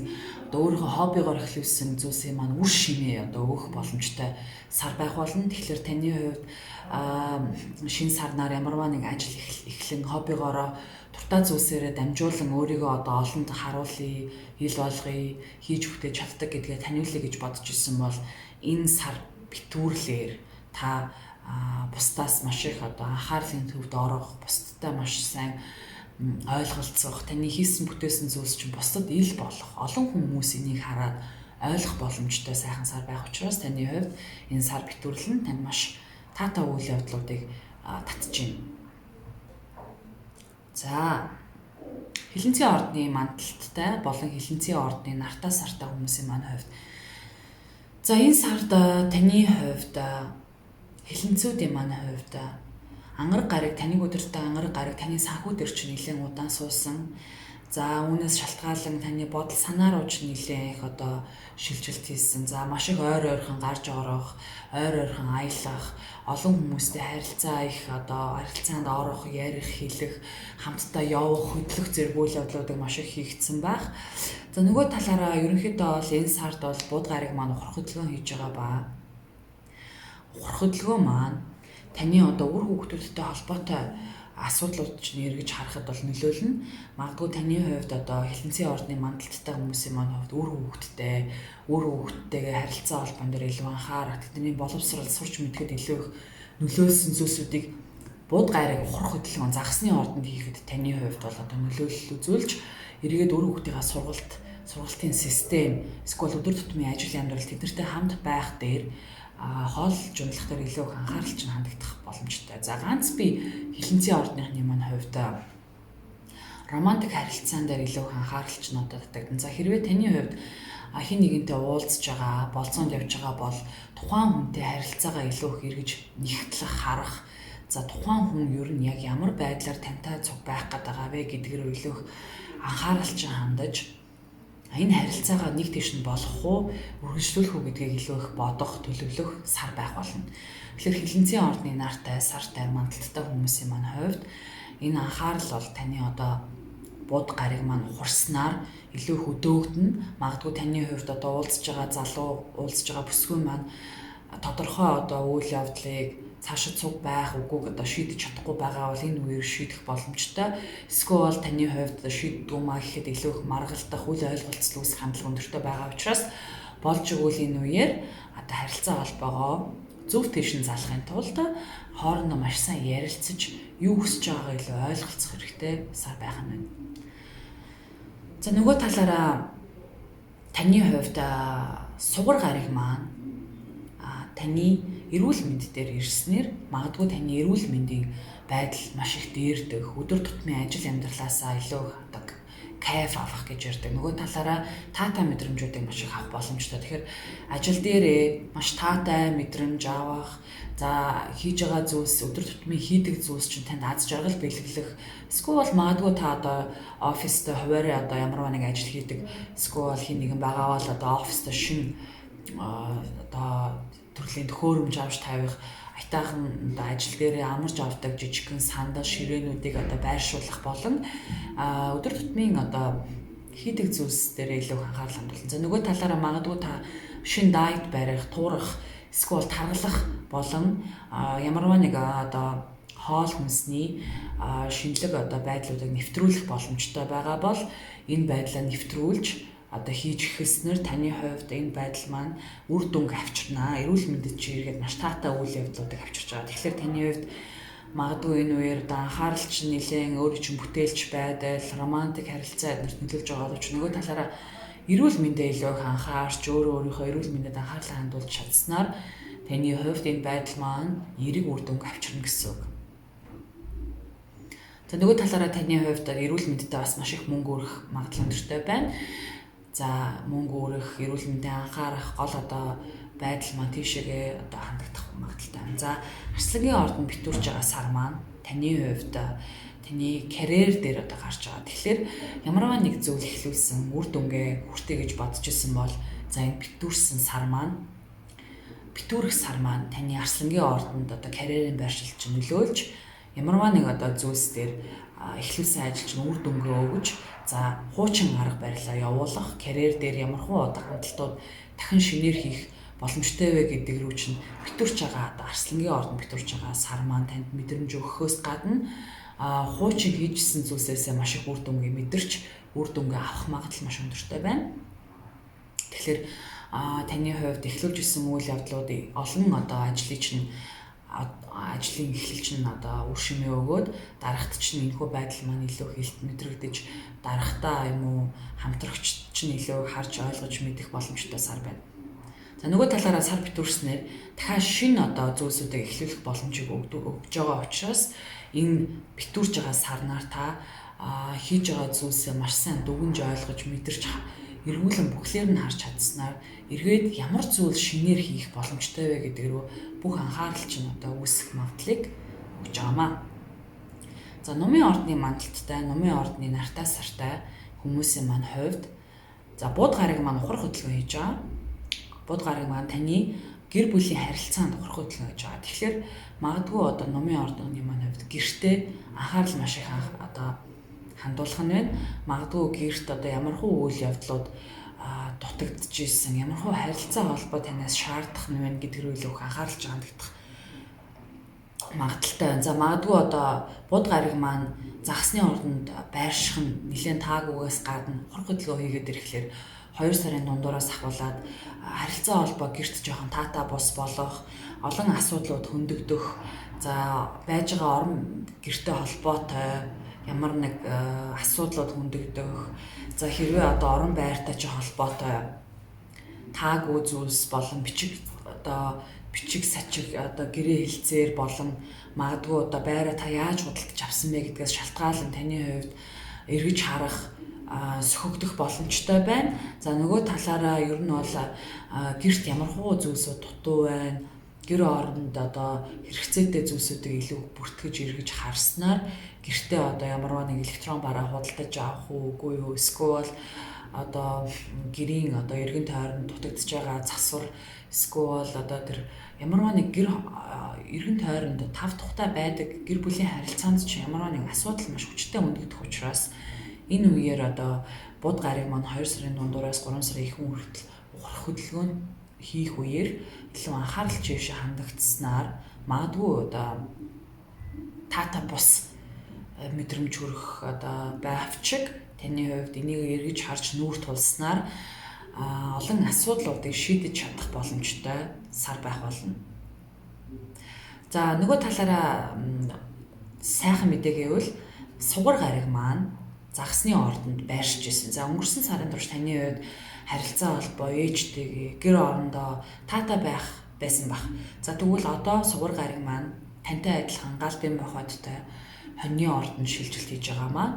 A: одоо өөрийнхөө хоббигоор эхлүүлсэн зүйлсийн маань үр шимээ одоо өгөх боломжтой сар байх болно. Тэгэхээр таны хувьд шинэ сарнаар ямарваа нэг ажил эхлэн хоббигоороо дуртай зүйлсээрээ дамжуулан өөрийгөө одоо олонд харуулъя, ил болгоё, хийж өгтөж чаддаг гэдгээ таниулъя гэж бодож ирсэн бол энэ сар битүүрлээр та бусдаас маш их одоо анхаарлын төвд орох, бусдтай маш сайн ойлголцох, таны хийсэн бүтээсэн зүйлс чинь бусдад ил болох, олон хүмүүс энийг хараад ойлгох боломжтой сайхан сар байх учраас таны хувьд энэ сар битүүрлэн тань маш таатай үйл явдлуудыг татж байна. За Хилэнцгийн ордны мандалттай болон Хилэнцгийн ордны нартай сартай хүмүүсийн маань хувьд за энэ сард таны хувьд Хилэнцүүдийн маань хувьд ангар гариг таныг өдөртөө ангар гариг таны санхүү дээр чинь нэлээд удаан суусан. За үүнээс шалтгаалan таны бодол санаа руу ч нэлээд их одоо шилжилт хийсэн. За маш их ойр ойрхон гарч орох, ойр ойрхон аялах, олон хүмүүстэй харилцаа их одоо харилцаанд орох, ярих, хэлэх, хамтдаа явах, хөдлөх зэрэг үйл явдлуудыг маш их хийгдсэн байх. За нөгөө талаараа ерөнхийдөө бол энэ сард бол бууд гариг маань ухрах хөдөлгөөн хийж байгаа ба ухрах хөдөлгөөн маань таны одоо үр хүүхдүүдтэй холбоотой асуудлууд чинь эргэж харахад бол нөлөөлнө. Магадгүй таны хувьд одоо Хилэнцгийн ордны мандалттай хүмүүсийн маань хувьд үр хүүхдтэйгээ харилцаа холбоон дээр илүү анхаарах, тэдний боловсрол сурч мэдхэд илүү их нөлөөлсөн зүйлсүүдийг бууд гариг ухрах хөдөлгөөн загсны ордонд хийхэд таны хувьд бол одоо нөлөөлөл үзүүлж эргээд өөр хүүхдийнхээ сургалтын систем, эсвэл өдөр тутмын ажил амьдрал тэднэртэй хамт байх дээр хооллож унах дээр илүү их анхаарал чинь хандагдах боломжтой. За ганц би хилэнцгийн ордныхны маань хувьд романтик харилцаан дээр илүү их анхаарал чинь татдаг. За хэрвээ таны хувьд хин нэгэнтэй уулзж байгаа, болцоонд явж байгаа бол тухайн хүнтэй харилцаагаа илүү их эргэж нэгтлэх, харах. За тухайн хүн ер нь яг ямар байдлаар тантай цуг байх гэдэг байгаа вэ гэдгээр илүү их анхаарал чинь хандаж энэ харилцаагаа нэг тийш нь болгох уу, үргэлжлүүлэх үү гэдгийг илүү их бодох, төлөвлөх сар байх болно. Тэгэхээр хилэнцгийн ордны нартай, сартай, мандалттай хүмүүсийн маань хувьд энэ анхаарал бол таны одоо бод гарыг маань ухарснаар илүү их өдөөгдөн. Магадгүй таны хувьд одоо уулзж байгаа залуу, уулзж байгаа бүсгүй маань тодорхой одоо үйл явдлыг цаашид цуг байх үгүйг одоо шийдэж чадахгүй байгаа бол энэ үеэр шийдэх боломжтой. Эсвэл таны хувьд шийддэг юм а гэхэд илүү их маргалдах, үл ойлголцол үүсэх хандлага өндөртэй байгаа учраас болж игэл энэ үеэр одоо харилцаа холбоогоо зөв тийш нь залахын тулд хоорондоо маш сайн ярилцаж юу хүсэж байгааг илүү ойлголцох хэрэгтэй сар байх нь байна. За нөгөө талаараа таны хувьд сугар гариг маань таны эрүүл мэнд дээр ирснээр магадгүй таны эрүүл мэндийн байдал маш их дээрдэх, өдөр тутмын ажил амьдралаасаа илүү одоо кайф авах гэж ярьдаг. Нөгөө талаараа таатай мэдрэмжүүдийг маш их авах боломжтой. Тэгэхээр ажил дээрээ маш таатай мэдрэмж авах, за хийж байгаа зүйлс, өдөр тутмын хийдэг зүйлс чинь танд аз жаргал бэлгэлэх. Эсвэл магадгүй та одоо оффистой хуваарь одоо ямар нэг ажил хийдэг. Эсвэл хин нэгэн байгаа бол одоо оффистой шин одоо төрлийн төхөөрөмж авч тавих, айтаахан одоо ажил дээрээ амарч авдаг жижигхэн сандал ширээнүүдийг одоо байршуулах болон өдөр тутмын одоо хийдэг зүйлс дээр илүү анхаарал хандуулна. За нөгөө талаараа магадгүй та шин дайет барих, туурах, эсвэл таргалах болон ямарваа нэг одоо хоол хүнсний шинэлэг одоо байдлуудыг нэвтрүүлэх боломжтой байгаа бол энэ байдлаа нэвтрүүлж одоо хийж эхэлснээр таны хувьд энэ байдал маань үр дүнг авчирнаа. Эрүүл мэндэд чи эргээд маш таатай үйл явдлуудыг авчирч байгаа. Тэгэхээр таны хувьд магадгүй энэ үеэр одоо анхаарал чинь нэлээд өөрийн чинь бүтээлч байдал, романтик харилцаа эднэрт нөлөөлж байгаа боловч нөгөө талаараа эрүүл мэндээ илүү их анхаарч өөрийнхөө эрүүл мэндэд анхаарлаа хандуулж чадсанаар таны хувьд энэ байдал маань эерэг үр дүнг авчирна гэсэн үг. За нөгөө талаараа таны хувьд эрүүл мэндэд бас маш их мөнгө өрөх магадлал өндөртэй байна. За мөнгө өрөх, эрүүл мэндэд анхаарах гол одоо байдал маань тийшээгээ одоо хандагдах магадaltaй байна. За арслангийн ордонд битүүрж байгаа сар маань таны хувьд таны карьер дээр одоо гарч байгаа. Тэгэхээр ямарваа нэг зүйл эхлүүлсэн, үр дүнгээ хүртээ гэж бодож исэн бол за энэ битүүрсэн сар маань битүүрэх сар маань таны арслангийн ордонд одоо карьерийн байршил чинь нөлөөлж ямарваа нэг одоо зүйлс дээр эхлүүлсэн ажил чинь үр дүнгээ өгөж за хуучин арга барилаа явуулах, карьер дээр ямархуу одоо хандлтууд дахин шинээр хийх боломжтой вэ гэдэг рүү чинь битүүрч байгаа одоо арслангийн ордонд битүүрч байгаа сар маань танд мэдрэмж өгөхөөс гадна хуучин хийжсэн зүйлсээс маш их үр дүнгээ мэдэрч үр дүнгээ авах магадлал маш өндөртэй байна. Тэгэхээр таны хувьд эхлүүлж исэн үйл явдлуудыг олон одоо ажлын эхлэл чинь одоо үр шимээ өгөөд дарагт чинь энэхүү байдал маань илүү хэлт мэдрэгдэж дарагтаа юм уу хамтрагч чинь илүү харж ойлгож мэдэх боломжтой сар байна. За нөгөө талаараа сар битүүрснээр дахиад шинэ одоо зүйлсүүдийг эхлүүлэх боломжийг өгж байгаа учраас энэ битүүрж байгаа сарнаар та хийж байгаа зүйлсээ маш сайн дүгнж ойлгож мэдэрч эргүүлэн бүхлээр нь харж чадсанаар эргээд ямар зүйл шинээр хийх боломжтой вэ гэдэг рүү бүх анхаарал чинь одоо үүсэх магадлалыг өгж байгаамаа. За номын ордны мандалттай, номын ордны нартай сартай хүмүүсийн маань хувьд за бууд гарыг маань ухрах хөдөлгөөн хийж байгаа. Бууд гарыг маань таны гэр бүлийн харилцаанд ухрах хөдөлгөөн хийж байгаа. Тэгэхээр магадгүй одоо номын ордны маань хувьд гэртээ анхаарал маш их одоо хандуулах нь байна. Магадгүй гэрт одоо ямархуу үйл явдлууд дутагдж ирсэн, ямархуу харилцаа холбоо танаас шаардах нь байна гэдэг рүү илүү их анхааралж хандагдах магадaltaй байна. За магадгүй одоо бууд гарыг маань загсны ордонд байрших нь нэлээд таагүйгээс гадна ухрах хөдөлгөөн хийгээд ирэхлээр 2 сарын дундуураас ахуулаад харилцаа холбоо гэрт жоохон таатай бус болох, олон асуудлууд хөндөгдөх, за байж байгаа орон гэртэй холбоотой ямар нэг асуудлууд хөндөгдөх. За хэрвээ одоо орон байртай ч холбоотой таагүй зүйлс болон бичиг сачиг одоо гэрээ хэлцээр болон магадгүй одоо байраа та яаж худалдаж авсан бэ гэдгээс шалтгаалan таны хувьд эргэж харах сөхөгдөх боломжтой байна. За нөгөө талаараа ер нь бол гэрт ямар хуу зүйлсүүд дутуу байна. Гэр оронд одоо хэрэгцээтэй зүйлсүүдийг илүү бүртгэж эргэж харснаар гэртээ одоо ямар нэг электрон бараа худалдаж авах уугүй юу, эсвэл одоо гэрийн одоо эргэн тойронд дутагдж байгаа засвар, эсвэл одоо тэр ямар нэг гэр эргэн тойронд тав тухтай байдаг гэр бүлийн харилцаанд ч ямар нэг асуудал маш хүчтэй өндөгдөх учраас энэ үеэр одоо бод гариг маань 2 сарын дундуураас 3 сарын ихэнх хүртэл ухрах хөдөлгөөн хийх үеэр илүү анхаарал чившээ хандагдсанаар магадгүй одоо таата бус мэдрэмж хүрэх одоо байвчиг таны хувьд энийг эргэж харж нүүр тулснаар олон асуудлуудыг шийдэж чадах боломжтой сар байх болно. За нөгөө талаараа сайхан мэдээ гэвэл сугар гариг маань загсны ордонд байршиж ирсэн. За өнгөрсөн сарын турш таны хувьд харилцаа холбоо ээжтэйгээ гэр орондоо таатай байсан бах. За тэгвэл одоо сугар гариг маань тантай адилхан галбын бохоттой хоньны ордонд шилжилт хийж байгаа маань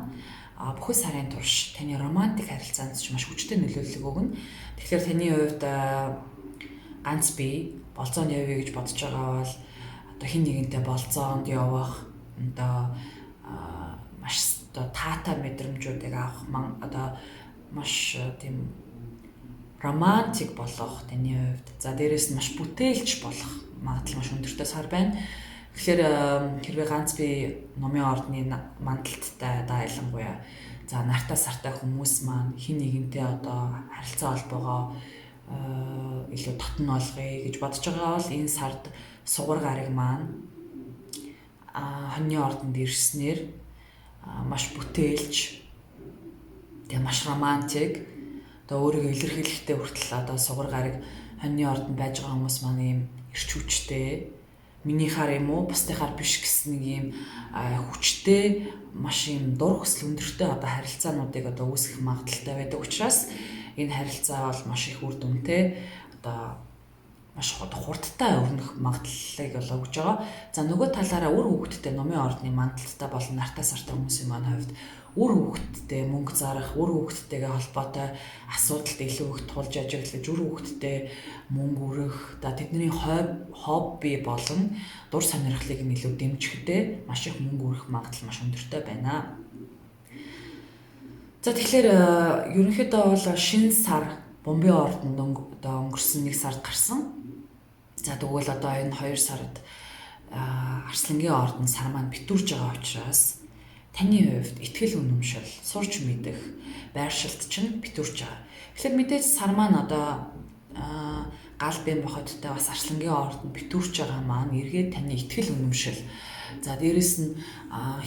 A: бүхэл сарын турш таны романтик харилцаанд ч маш хүчтэй нөлөөлөл өгнө. Тэгэхээр таны хувьд ганц бие болцоонд явъя гэж бодож байгаа бол одоо хин нэгэнтэй болцоонд явах одоо маш одоо таатай мэдрэмжүүдийг авах одоо маш тийм романтик болох таны хувьд. За дээрэс нь маш бүтээлч болох магадлал маш өндөртэй сар байна. Тэгэхээр хэрвээ ганц би номын ордны мандалттай одоо ялангуяа за нартай сартай хүмүүс маань хин нэгэнтэй одоо харилцаа холбоогоо илүү татн болгоё гэж бодож байгаа бол энэ сард сугар гариг маань хоньны ордонд ирснээр маш бүтээлч тэгээ маш романтик одоо өөрийгөө илэрхийлэхдээ хүртэл одоо сугар гариг хоньны ордонд байж байгаа хүмүүс маань ийм эрч хүчтэй минийхаар юм уу бусдынхаар биш гэсэн нэг ийм хүчтэй маш ийм дур хүсэл өндөртэй одоо харилцаануудыг одоо үүсгэх магадaltaй байдаг учраас энэ харилцаа бол маш их үр дүнтэй одоо маш хурдтай өрнөх магадлалыг өгж байгаа. За нөгөө талаараа үр хөвгтдээ номын ордны мандалттай болон нартай сартай хүмүүсийн маань хувьд үр хөвгтдээ мөнгө зарах, үр хөвгтдтэйгээ холбоотой асуудалд илүү их тулж ажиглаж, үр хөвгтдээ мөнгө өрөх, тэдний хобби болон дур сонирхлыг нь илүү дэмжихдээ маш их мөнгө өрөх магадлал маш өндөртэй байна. За тэгэхээр ерөнхийдөө бол шинэ сар Бомбын ордонд одоо өнгөрсөн 1 сард гарсан. За тэгвэл одоо энэ 2 сард Арслангийн ордон сар маань битүүрж байгаа учраас таны хувьд итгэл үнэмшил, сурч мэдэх, байршилт чинь битүүрж байгаа. Тэгэхээр мэдээж сар маань одоо галбын бохоттой бас Арслангийн ордонд битүүрж байгаа маань эргээд таны итгэл үнэмшил. За дээрэс нь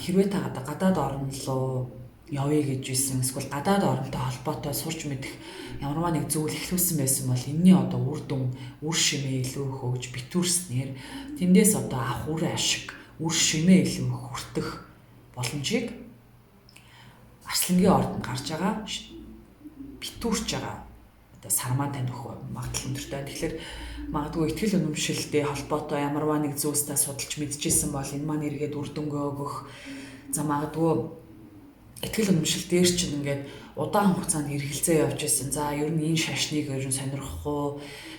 A: хэрвээ та гадаад орн руу явъя гэж ийсэн эсвэл гадаад оронтой холбоотой сурч мэдэх ямарваа нэг зүйл эхлүүлсэн байсан бол энэний одоо үр дүн, үр шимээ илүү их өгж битүүрснээр тэндээс одоо авах үр ашиг, үр шимээ илүү хүртэх боломжийг Арслангийн ордонд гарч байгаа битүүрч байгаа одоо сармаа тань өгөх магадлал өндөртэй. Тэгэхээр магадгүй итгэл үнэмшилтэй холбоотой ямарваа нэг зүйлстэй судалж мэдчихсэн бол энэ маань эргээд үр дүнгээ өгөх. За магадгүй итгэл үнэмшил дээр чинь ингээд удаан хугацаанд эргэлзээ явж байсан. За ер нь энэ шашныг ер нь сонирхох уу?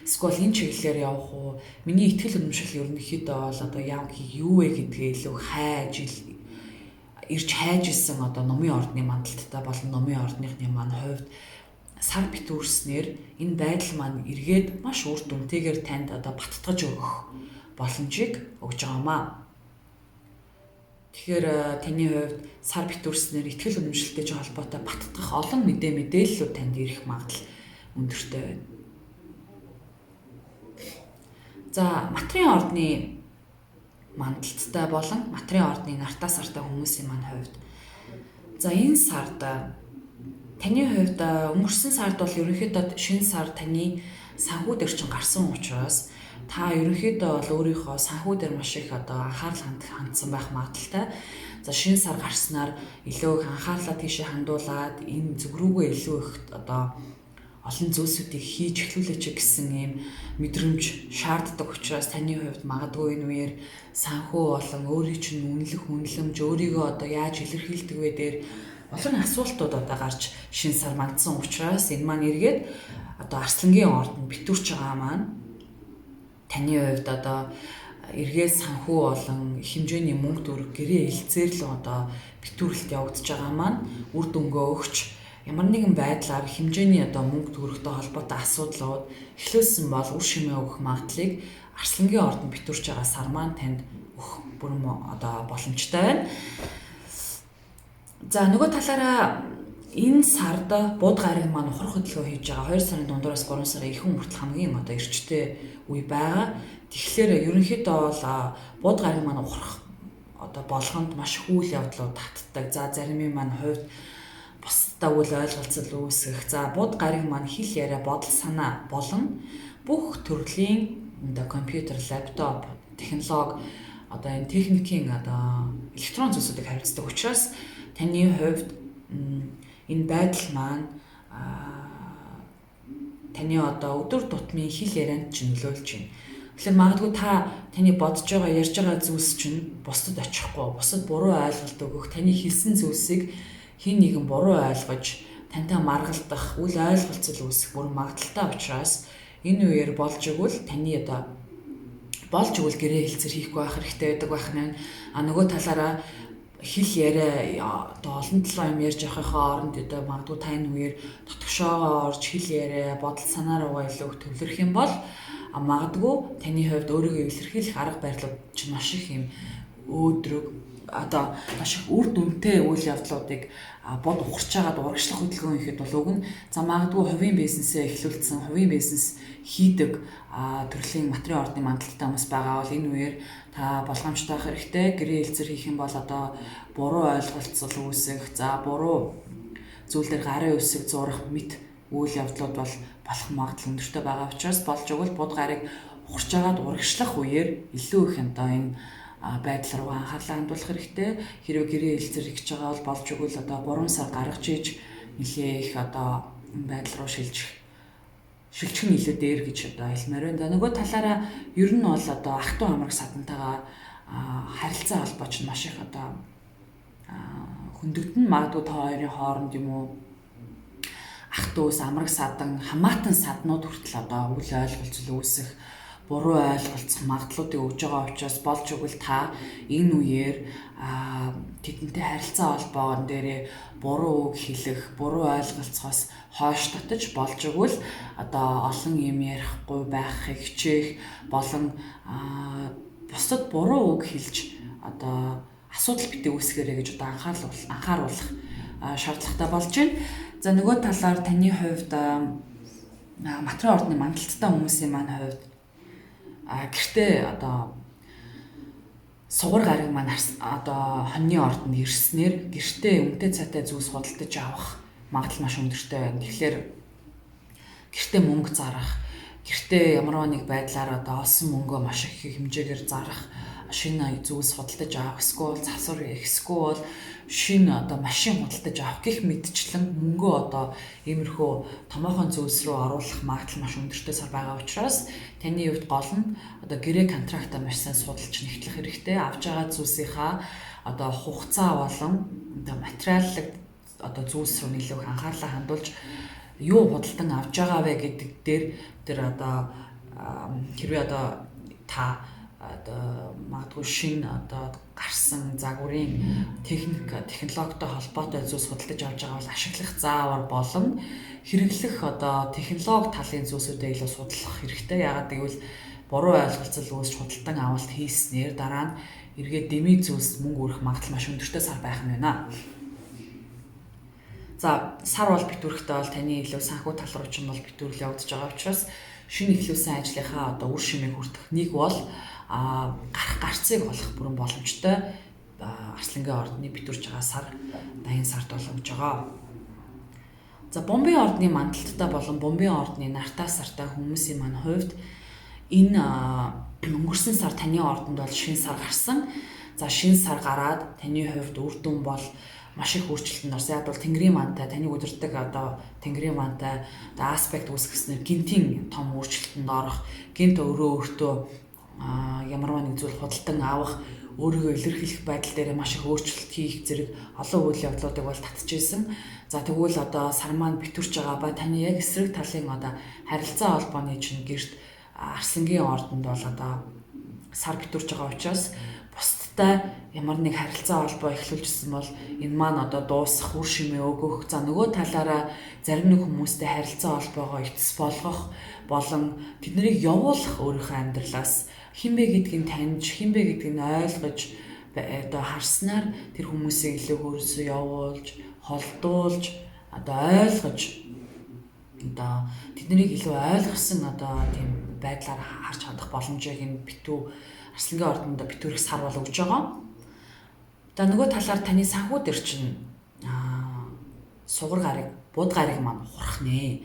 A: Эсвэл энэ чиглэлээр явах уу? Миний итгэл үнэмшил ерөнхийдөө бол одоо юу вэ гэдгээ илүү ирж хайж исэн одоо номын ордны мандалттай болон номын ордныхны маань хувьд сар битүүрснээр энэ байдал маань эргээд маш үр дүнтэйгээр танд одоо баттгаж өгөх боломжийг өгж байгаамаа. Тэгэхээр таны хувьд сар битүүрснээр итгэл үнэмшилтэй ч холбоотой баттгах олон мэдээллүүд танд ирэх магадлал өндөртэй байна. За матрийн ордны мандалттай болон матрийн ордны нартай сартай хүмүүсийн маань хувьд за энэ сард таны хувьд өнгөрсөн сард бол ерөнхийдөө шинэ сар таны санхүү дээр чинь гарсан учраас та ерөнхийдөө бол өөрийнхөө санхүү дээр маш их одоо анхаарал хандсан байх магадaltaй. За шинэ сар гарснаар илүү их анхаарлаа тийшээ хандуулад энэ зүг рүүгээ илүү их одоо олон зүйлсүүдийг хийж эхлүүлээч гэсэн ийм мэдрэмж шаарддаг учраас таны хувьд магадгүй энэ үеэр санхүү болон өөрийн чинь үнэлэмж өөрийгөө одоо яаж илэрхийлдэг вэ дээр олон асуултууд одоо гарч шинэ сар мандсан учраас энэ маань эргээд одоо Арслангийн ордонд битүүрч байгаа маань таны хувьд одоо эргээд санхүү болон хэмжээний мөнгө төгрөг гэрээ хэлцээр л одоо битүүрэлт явагдаж байгаа маань үр дүнгээ өгч ямар нэгэн байдлаар хэмжээний одоо мөнгө төгрөгтэй холбоотой асуудлууд эхлүүлсэн бол үр шимээ өгөх магадлалыг Арслангийн ордонд битүүрч байгаа сар маань танд өгөх бүрэн одоо боломжтой байна. За нөгөө талаараа энэ сард бууд гариг маань ухрах хөдөлгөөн хийж байгаа 2 сарын дундуураас 3 сарын ихэнх хүртэл хамгийн одоо эрчтэй үе байгаа. Тэгэхээр ерөнхийдөө бол бууд гариг маань ухрах одоо болгонд маш их үйл явдлууд татдаг. За зарим нь маань хувьд бусдаа үл ойлголцол үүсгэх. За бууд гариг маань хэл яриа бодол санаа болон бүх төрлийн одоо компьютер, лаптоп, технологи одоо энэ техникийн одоо электрон зүйлсүүдийг харилцдаг учраас таны хувьд энэ байдал маань таны одоо өдөр тутмын хэл ярианд ч нөлөөлж байна. Тэгэхээр магадгүй таны бодож байгаа, ярьж байгаа зүйлс чинь бусдад очихгүй, бусдад буруу ойлголт өгөх, таны хэлсэн зүйлсийг хин нэгэн буруу ойлгож, тантай маргалдах, үл ойлголцол үүсэх бүрэн магадaltaй учраас энэ үеэр болж игэл таны одоо болж игэл гэрээ хэлцэр хийхгүй байх хэрэгтэй байдаг байх нь. Нөгөө талаараа хэл яриа одоо олон талын юм ярьж явахынхаа оронд одоо магадгүй та энэ үеэр дотгошоогоо орж хэл яриа бодол санаа руугаа илүү их төвлөрөх юм бол магадгүй таны хувьд өөрийгөө илэрхийлэх арга барилууд чинь маш их юм өөдрөг одоо маш их үр дүнтэй үйл явдлуудыг бод ухарч байгаад урагшлах хөдөлгөөн ихэд бол уг нь за магадгүй хувийн бизнесээ эхлүүлсэн, хувийн бизнес хийдэг төрлийн материал ордны мандалттай хүмүүс байгаа бол энэ үеэр та болгоомжтой байх хэрэгтэй. Гэрээ хэлцэр хийх юм бол одоо буруу ойлголцол үүсэх, за буруу зүйл дээр гарын үсэг зурах мэт үйл явдлууд бол болох магадлал өндөртэй байгаа учраас болж игэл бод гарыг ухарч байгаад урагшлах үеэр илүү их одоо энэ байдал руу анхаарлаа хандуулах хэрэгтэй. Хэрвээ гэрээ хэлцэр хийж байгаа бол болж игэл одоо 3 сар гаргаж ийж нэлээ их одоо энэ байдал руу шилжих нь илүү дээр гэж одоо хэлмээр байна. Нөгөө талаараа ер нь бол одоо ах トゥ амраг садантайгаа харилцаа холбооч нь маш их одоо хөндөгдөн магадгүй та хоёрын хооронд юм уу ах トゥ ус амраг садан хамаатан саднууд хүртэл одоо үл ойлголцол үүсэх буруу ойлголцох магадлалуудыг өгж байгаа учраас болж игэл та энэ үеэр тэдэнтэй харилцаа холбоон дээрээ буруу үг хэлэх, буруу ойлголцохоос хойш татаж болж игэл одоо олон юм ярихгүй байхыг хичээх болон бусдад буруу үг хэлж одоо асуудал битээ үүсгээрэй гэж одоо анхааруулах шаардлагатай болж байна. За нөгөө талаар таны хувьд материал ордны мандалттай хүмүүсийн маань хувьд гэртээ одоо сугар гариг маань одоо хоньны ордонд ирснээр гэртээ үнэтэй цайтай зүйлс худалдаж авах магадлал маш өндөртэй байна. Тэгэхээр гэртээ мөнгө зарах, гэртээ ямар нэг байдлаар одоо олсон мөнгөө маш их хэмжээгээр зарах, шинэ зүйлс худалдаж авах, эсвэл засвар эсвэл шинэ одоо машин худалдаж авах гэх мэтчлэн мөнгөө одоо иймэрхүү томоохон зүйлс рүү оруулах магадлал маш өндөртэй сар байгаа учраас таны хувьд гол нь одоо гэрээ контрактаа маш сайн судалж нэгтлэх хэрэгтэй. Авж байгаа зүйлсийнхаа одоо хугацаа болон одоо материаллык одоо зүйлс рүү илүү их анхаарлаа хандуулж юу худалдан авж байгаа вэ гэдэг дээр тэр одоо хэрвээ одоо та одоо магадгүй шинэ одоо гарсан загварын технологитой холбоотой зүйлс худалдаж авч байгаа бол ашиглах заавар болон хэрэглэх одоо технологи талын зүйлсүүдээ илүү судлах хэрэгтэй. Яагаад гэвэл буруу ойлголцол үүсч худалдан авалт хийснээр дараа нь эргээд дэмий зүйлс мөнгө өрөх магадлал маш өндөртэй сар байх нь байна. За сар бол битүүрхтэй бол таны илүү санхүү тал руу ч юм бол битүүрэл явагдаж байгаа учраас шинэ эхлүүлсэн ажлынхаа одоо үр шимийг хүртэх нэг бол гарах гарцыг олох бүрэн боломжтой Арслангийн ордны битүүрч байгаа сар дайны сард боломж байгаа. За Бомбийн ордны мандалттай болон Бомбийн ордны нартаа сартай хүмүүсийн маань хувьд энэ өнгөрсөн сар таны ордонд бол шинэ сар гарсан. За шинэ сар гараад таны хувьд үр дүн бол маш их өөрчлөлтөнд орсон. Яг бол Тэнгэрийн мантай таныг удирдах одоо Тэнгэрийн мантай одоо аспект үүсгэснээр гинтийн том өөрчлөлтөнд орох, гинт өөртөө ямарваа нэг зүйл худалдан авах, өөрийгөө илэрхийлэх байдал дээр маш их өөрчлөлт хийх зэрэг олон үйл явдлуудыг бол татчихсан. За тэгвэл одоо сар маань битүүрч байгаа ба таны яг эсрэг талын одоо харилцаа холбооны чинь гэрт Арслангийн ордонд бол одоо сар битүүрч байгаа учраас бусдтай ямар нэг харилцаа холбоо эхлүүлжсэн бол энэ маань одоо дуусах, үр шимээ өгөх. За нөгөө талаараа зарим нэг хүмүүстэй харилцаа холбоогоо эцэс болгох болон тэднийг явуулах өөрийнхөө амьдралаас хинбэ гэдгийг таньж, хинбэ гэдгийг ойлгож одоо харснаар тэр хүмүүсийг илүү өөрөөсөө явуулж, холдуулж, одоо ойлгож одоо тэднийг илүү ойлгосон одоо тийм байдлаар харж хандах боломжийг энэ битүү Арслангийн ордонд битүүрх сар бол өгж байгаа. За нөгөө талаар таны санхүү дээр чинь сугар гарыг, бууд гарыг маань ухрах нэ.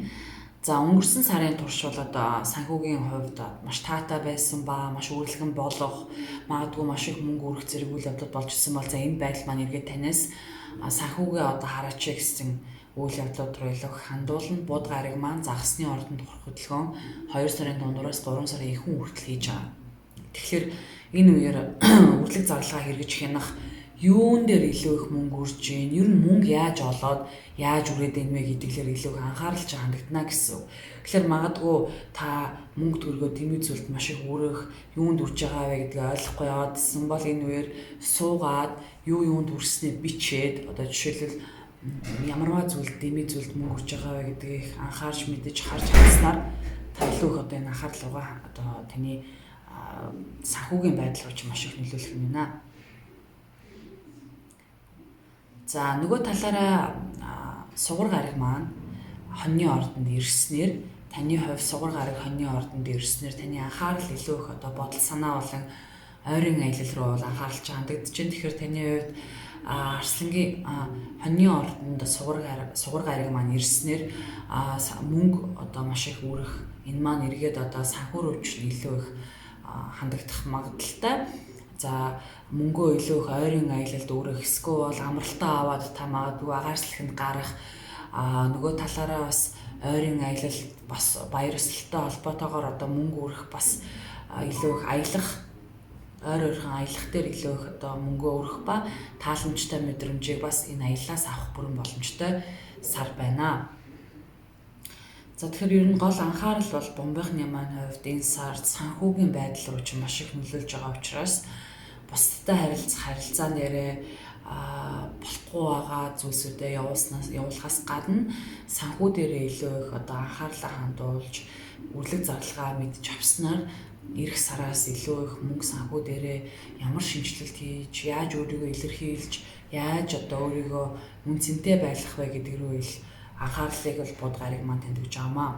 A: За өнгөрсөн сарын турш бол одоо санхүүгийн хувьд маш таатай байсан ба маш үргэлжлэн болох, магадгүй маш их мөнгө өрөх зэрэг үйл явдлууд болж ирсэн бол за энэ байдал маань эргээд танаас санхүүгээ одоо хараач гэсэн үйл явдлууд руу илүү хандуулна. Бууд гарыг маань загасны ордонд ухрах хөдөлгөөн 2 сарын дундуураас 3 сарын ихэнх хүртэл хийж байгаа. Тэгэхээр энэ үеэр үрлэг зарлагаа хэрэгж хянах юун дээр илүү их мөнгө үрж гин, ер нь мөнгө яаж олоод яаж үрээд байна вэ гэдгээр илүү анхааралж хандагдана гэсэн үг. Тэгэхээр магадгүй та мөнгө төгрөгөө дэмий зүйлд маш их үрэх, юунд үрж байгаа вэ гэдгийг ойлгохгүй яваадсэн бол энэ үеэр суугаад юунд үрснээ бичээд одоо жишээлбэл ямарваа зүйлд дэмий зүйлд мөнгө үрж байгаа вэ гэдгийг анхаарч мэдэж харж чадсанаар та илүү их одоо энэ анхаарлуугаа одоо таны санхүүгийн байдал руу ч маш их нөлөөлөх юм байна. За нөгөө талаараа сугар гариг маань хоньны ордонд ирснээр таны хувь сугар гариг хоньны ордонд ирснээр таны анхаарал илүү их одоо бодол санаа болон ойрын аялал руу бол анхаарч хандагдаж байна. Тэгэхээр таны хувьд Арслангийн хоньны ордонд сугар гариг маань ирснээр мөнгө одоо маш их үрэх, энэ маань эргээд одоо санхүү руу ч илүү их хандагдах магадaltaй. За мөнгөө илүү их ойрын аялалд өрөх, эсвэл амралтаа аваад та магадгүй агаарслаханд гарах, нөгөө талаараа бас ойрын аялал бас баяр ёслолтой холбоотойгоор одоо мөнгө өрөх бас илүү их аялах, ойр ойрхон аялах дээр илүү их одоо мөнгөө өрөх ба тааламжтай мэдрэмжийг бас энэ аяллаас авах бүрэн боломжтой сар байна. За тэгэхээр ер нь гол анхаарал бол Бомбийнхны маань хувьд энэ сард санхүүгийн байдал руу ч маш их нөлөөлж байгаа учраас бусдтай харилцаа нэрээ болохгүй байгаа зүйлсүүдээ явуулахаас гадна санхүү дээрээ илүү их одоо анхаарлаа хандуулж үрлэг зарлагаа мэдж авснаар ирэх сараас илүү их мөнгө санхүү дээрээ ямар шинжилэлт хийж, яаж өөрийгөө илэрхийлж, яаж одоо өөрийгөө мөн цэнтэй байлгах вэ гэдэг рүү ил анхаарлыг бол бууд гариг маань тэмдэглэж байгаамаа.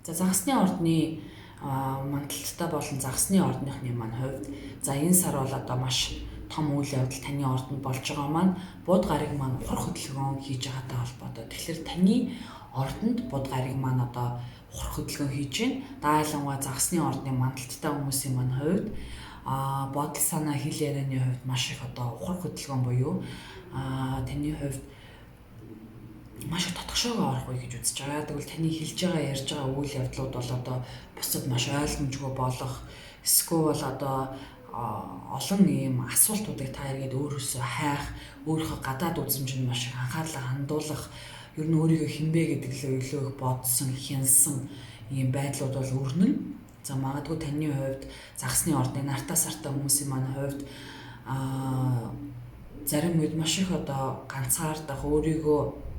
A: За загасны ордны мандалттай болон загасны ордныхны маань хувьд за энэ сар бол одоо маш том үйл явдал таны ордонд болж байгаа маань бууд гариг маань ухрах хөдөлгөөн хийж байгаатай холбоотой. Тэгэхээр таны ордонд бууд гариг маань одоо ухрах хөдөлгөөн хийж байна. Даалангаа загасны ордны мандалттай хүмүүсийн маань хувьд бодол санаа хэл ярианы хувьд маш их одоо ухрах хөдөлгөөн буюу таны хувьд маш их тодгошоогоо орох үе гэж үзэж байгаа. Тэгвэл таны хэлж байгаа ярьж байгаа үйл явдлууд бол одоо бусад маш ойлгомжгүй болох, эсвэл одоо олон ийм асуултуудыг та эргээд өөрөөсөө хайх, өөрийнхөө гадаад үзмжинд маш их анхаарлаа хандуулах, ер нь өөрийгөө хинбэ гэдэг л илүү их бодсон, хянсан ийм байдлууд бол өрнөн. За магадгүй таны хувьд загасны ордны нартаа сартаа хүмүүсийн маань хувьд зарим үед маш их одоо ганцаардах, өөрийгөө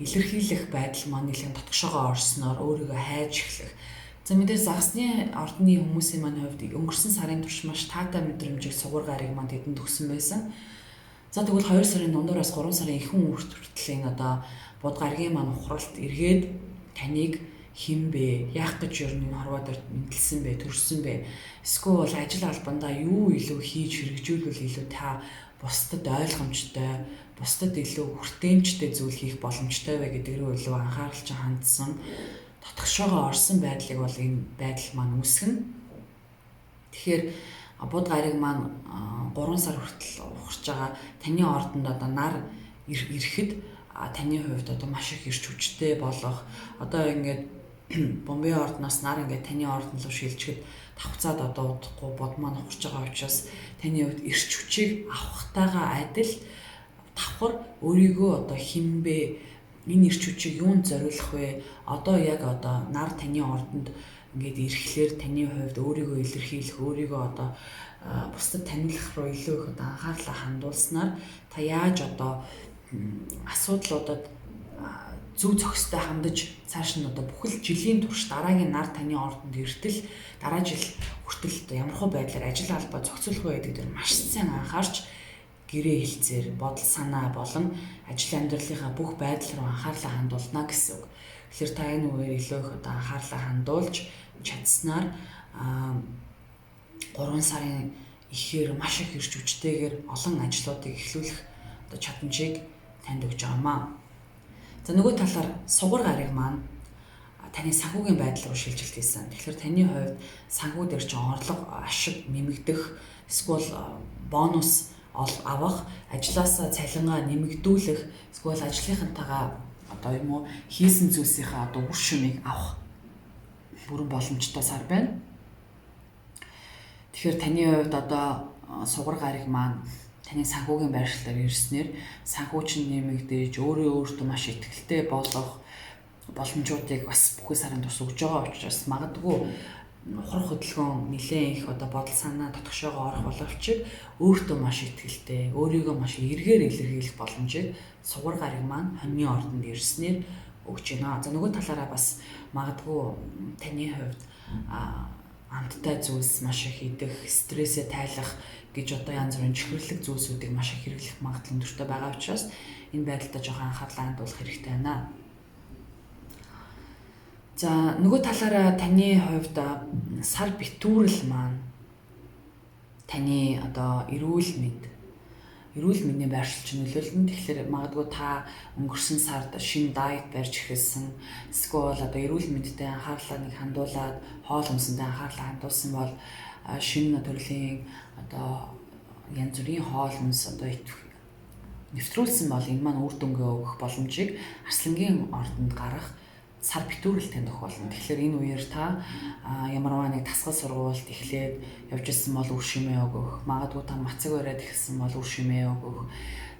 A: илэрхийлэх байдал маань нэлээд тодгошоогоо орсноор өөрийгөө хайж эхлэх. За мэдээж загасны ордны хүмүүсийн маань хувьд өнгөрсөн сарын турш маш таатай мэдрэмжийг сугар гариг маань тэдэнд өгсөн байсан. За тэгвэл 2 сарын дундуураас 3 сарын ихэнх хүртэл энэ одоо бууд гаригийн маань ухралт эргээд таныг хинбэ, яах гэж ер нь хорвоо дээр мэдлсэн бэ, төрсөн бэ? Эсвэл ажил албандаа юу илүү хийж хэрэгжүүлвэл илүү та бусдад ойлгомжтой, бусдад илүү хүртээмжтэй зүйл хийх боломжтой вэ гэдэг рүү илүү анхааралж хандсан, тодгошоогоо орсон байдлыг бол энэ байдал маань үүсгэнэ. Тэгэхээр Бод гариг маань 3 сар хүртэл ухарч байгаа таны ордонд одоо нар ирэхэд таны хувьд одоо маш их ирч хүчтэй болох одоо ингээд бомбын ордноос нар ингээд таны ордон руу шилжихэд давхцаад одоо удахгүй бод маань ухарч байгаа учраас таны хувьд ирч хүчийг авахтайгаа адил давхар өөрийгөө одоо хинбэ энэ ирч хүчийг юунд зориулах вэ? Одоо яг одоо нар таны ордонд ингээд ирэхлээр таны хувьд өөрийгөө илэрхийлэх, өөрийгөө одоо бусдад таниулах руу илүү их одоо анхаарлаа хандуулснаар та яаж одоо асуудлуудад зөв зохистой хандаж цааш нь одоо бүхэл жилийн турш дараагийн нар таны ордонд иртэл дараа жил хүртэл одоо ямархуу байдлаар ажил албаа зохицуулах вэ гэдэг дээр маш сайн анхаарч гэрээ хэлцээр бодол санаа болон ажил амьдралынхаа бүх байдал руу анхаарлаа хандуулна гэсэн үг. Тэгэхээр та энэ үгээр илүү их одоо анхаарлаа хандуулж чадсанаар 3 сарын ихээр маш их ирж хүчтэйгээр олон ажлуудыг эхлүүлэх одоо чадамжийг танд өгч байгаамаа. За нөгөө талаар сугар гариг маань таны санхүүгийн байдал руу шилжилт хийсэн. Тэгэхээр таны хувьд санхүү дээр чинь орлого ашиг нэмэгдэх эсвэл бонус авах, ажлаасаа цалингаа нэмэгдүүлэх, эсвэл ажлынхантайгаа одоо юм уу хийсэн зүйлсийнхаа одоо үр шимийг авах бүрэн боломжтой сар байна. Тэгэхээр таны хувьд одоо сугар гариг маань таны санхүүгийн байршлаар ирснээр санхүү чинь нэмэгдэж өөртөө маш ихтэй болох боломжуудыг бас бүхэн сарын турш өгж байгаа учраас магадгүй ухрах хөдөлгөөн нэлээд их одоо бодол санаа дотгошоогоо орох боловч өөртөө маш ихтэй, өөрийгөө маш эргээр илэрхийлэх боломжийг сугар гариг маань хоньны ордонд ирснээр өгч байна. За нөгөө талаараа бас магадгүй таны хувьд амттай зүйлс маш их идэх, стрессээ тайлах гэж одоо янз бүрийн чихэрлэг зүйлсүүдийг маш их хэрэглэх магадлал өндөртэй байгаа учраас энэ байдлаа жоохон анхаарлаа хандуулах хэрэгтэй байна. За нөгөө талаараа таны хувьд сар битүүрэл маань таны одоо эрүүл мэндийн байршилч нөлөөлнө. Тэгэхээр магадгүй та өнгөрсөн сард шинэ дайет барьж эхэлсэн, эсвэл одоо эрүүл мэндэд анхаарлаа нэг хандуулад хоол хүнсэндээ анхаарлаа хандуулсан бол шинэ төрлийн одоо янз бүрийн хоол хүнс одоо нэвтрүүлсэн бол энэ маань үр дүнгээ өгөх боломжийг арслангийн ордонд гарах сар битүүрэл танд өгөх болно. Тэгэхээр энэ үеэр та ямарваа нэг тасгал сургуульд эхлээд явж ирсэн бол үр шимээ өгөх, магадгүй та мацаг бариад эхэлсэн бол үр шимээ өгөх.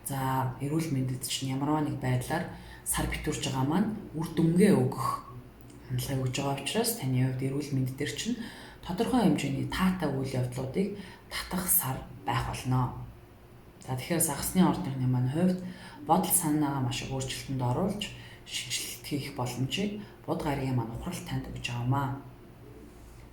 A: За эрүүл мэндэд чинь ямарваа нэг байдлаар сар битүүрж байгаа маань үр дүнгээ өгөх хандлагыг өгж байгаа учраас таны хувьд эрүүл мэнд дээр чинь тодорхой хэмжээний таатай үйл явдлуудыг татах сар байх болно. За тэгэхээр загасны ордны маань хувьд бодол санаагаа маш их өөрчлөлтөнд оруулж шинжилэлт хийх боломжийг бод гаригийн маань ухралт танд өгч байгаамаа.